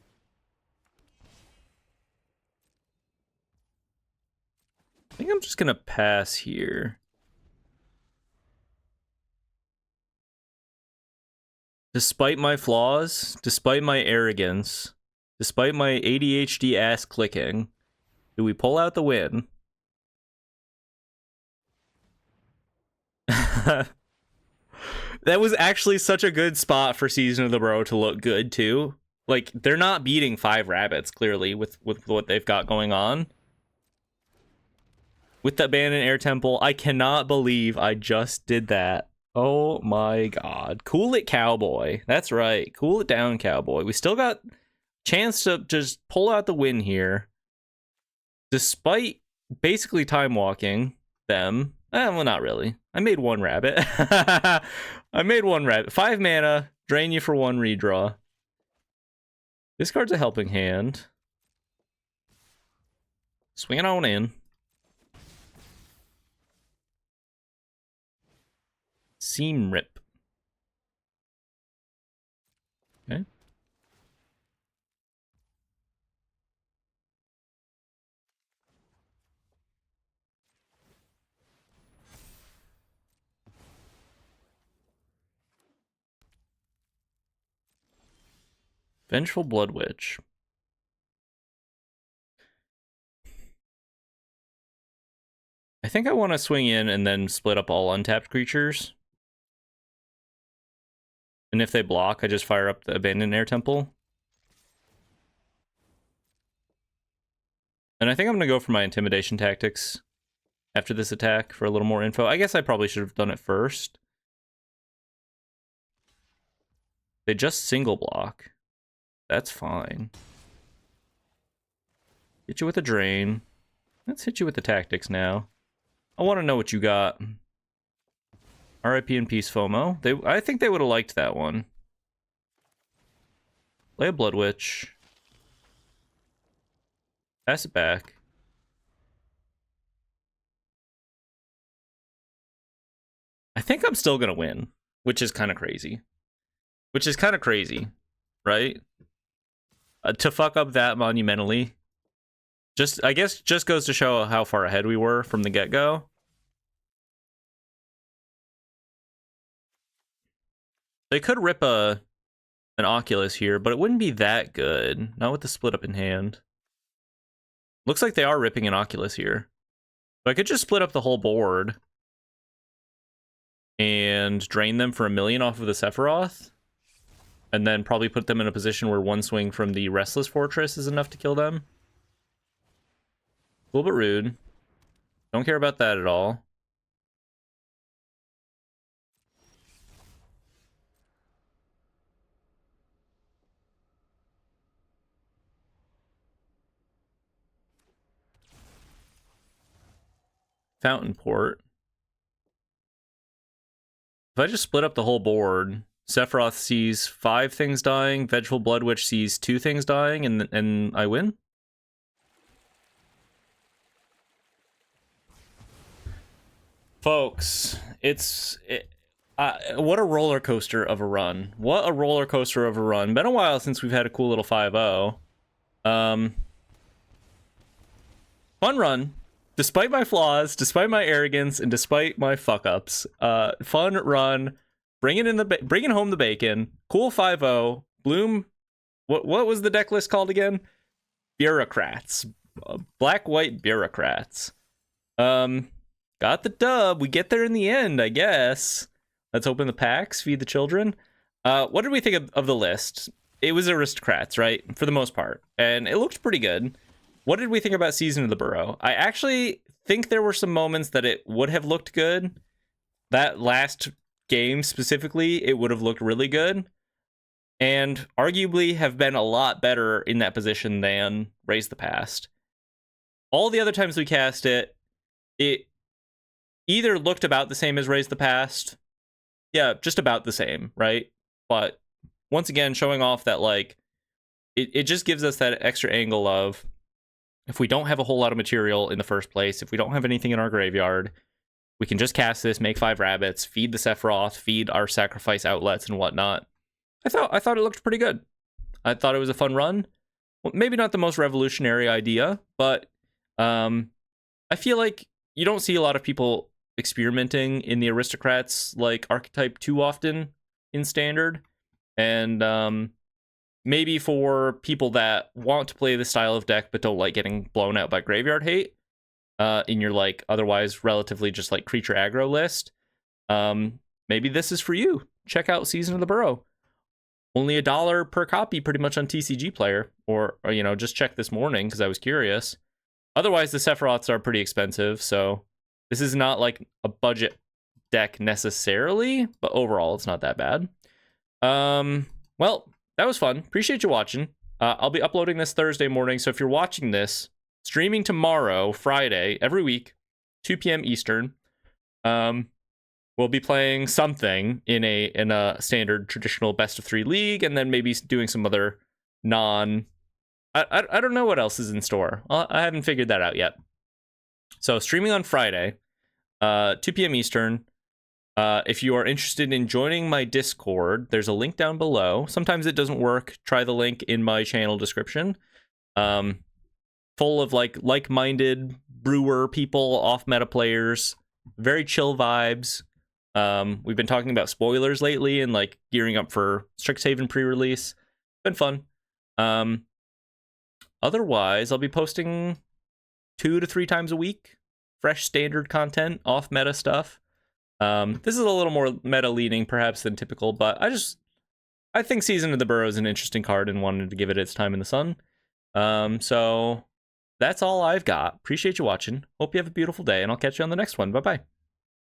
I think I'm just gonna pass here. Despite my flaws, despite my arrogance, despite my ADHD ass clicking, do we pull out the win? That was actually such a good spot for Season of the Burrow to look good too. Like, they're not beating 5 rabbits, clearly, with what they've got going on. With the abandoned air temple, I cannot believe I just did that. Oh my god. Cool it, cowboy. That's right. Cool it down, cowboy. We still got chance to just pull out the win here. Despite basically time walking them. Well, not really. I made 1 rabbit. I made 1 rabbit. 5 mana. Drain you for 1 redraw. This card's a helping hand. Swing it on in. Seam Rip. Okay. Vengeful Blood Witch. I think I want to swing in and then split up all untapped creatures. And if they block, I just fire up the Abandoned Air Temple. And I think I'm going to go for my Intimidation Tactics after this attack for a little more info. I guess I probably should have done it first. They just single block. That's fine. Hit you with a Drain. Let's hit you with the Tactics now. I want to know what you got. RIP in Peace, FOMO. I think they would have liked that one. Play a Blood Witch. Pass it back. I think I'm still going to win, which is kind of crazy. Which is kind of crazy, right? To fuck up that monumentally. I guess just goes to show how far ahead we were from the get-go. They could rip an Oculus here, but it wouldn't be that good. Not with the split up in hand. Looks like they are ripping an Oculus here. So I could just split up the whole board and drain them for 1 million off of the Sephiroth. And then probably put them in a position where 1 swing from the Restless Fortress is enough to kill them. A little bit rude. Don't care about that at all. Fountain Port. If I just split up the whole board, Sephiroth sees 5 things dying, Vengeful Blood Witch sees 2 things dying, and I win? Folks, what a roller coaster of a run. What a roller coaster of a run. Been a while since we've had a cool little 5-0. Fun run. Despite my flaws, despite my arrogance, and despite my fuck-ups. Fun run. Bringing home the bacon. Cool 5-0. Bloom. What was the deck list called again? Bureaucrats. Black-white bureaucrats. Got the dub. We get there in the end, I guess. Let's open the packs, feed the children. What did we think of the list? It was Aristocrats, right? For the most part. And it looked pretty good. What did we think about Season of the Burrow? I actually think there were some moments that it would have looked good. That last game specifically, it would have looked really good. And arguably have been a lot better in that position than Raise the Past. All the other times we cast it, it either looked about the same as Raise the Past. Yeah, just about the same, right? But once again, showing off that, like, it just gives us that extra angle of if we don't have a whole lot of material in the first place, if we don't have anything in our graveyard, we can just cast this, make 5 rabbits, feed the Sephiroth, feed our sacrifice outlets and whatnot. I thought it looked pretty good. I thought it was a fun run. Well, maybe not the most revolutionary idea, but I feel like you don't see a lot of people experimenting in the Aristocrats like archetype too often in Standard. And maybe for people that want to play this style of deck but don't like getting blown out by graveyard hate in your like otherwise relatively just like creature aggro list, maybe this is for you. Check out Season of the Burrow. Only $1 per copy pretty much on TCG Player, or you know, just check this morning because I was curious. Otherwise, the Sephiroths are pretty expensive, so this is not like a budget deck necessarily, but overall, it's not that bad. Well, that was fun. Appreciate you watching. I'll be uploading this Thursday morning, so if you're watching this, streaming tomorrow, Friday, every week, 2 p.m. Eastern. We'll be playing something in a standard traditional best of 3 league, and then maybe doing some other I don't know what else is in store. I haven't figured that out yet. So streaming on Friday, 2 p.m. Eastern. If you are interested in joining my Discord, there's a link down below. Sometimes it doesn't work. Try the link in my channel description. Full of like-minded brewer people, off-meta players, very chill vibes. We've been talking about spoilers lately and like gearing up for Strixhaven pre-release. Been fun. Otherwise, I'll be posting 2 to 3 times a week. Fresh standard content, off-meta stuff. This is a little more meta-leaning perhaps than typical, but I think Season of the Burrow is an interesting card and wanted to give it its time in the sun. So that's all I've got. Appreciate you watching. Hope you have a beautiful day, and I'll catch you on the next one. Bye-bye.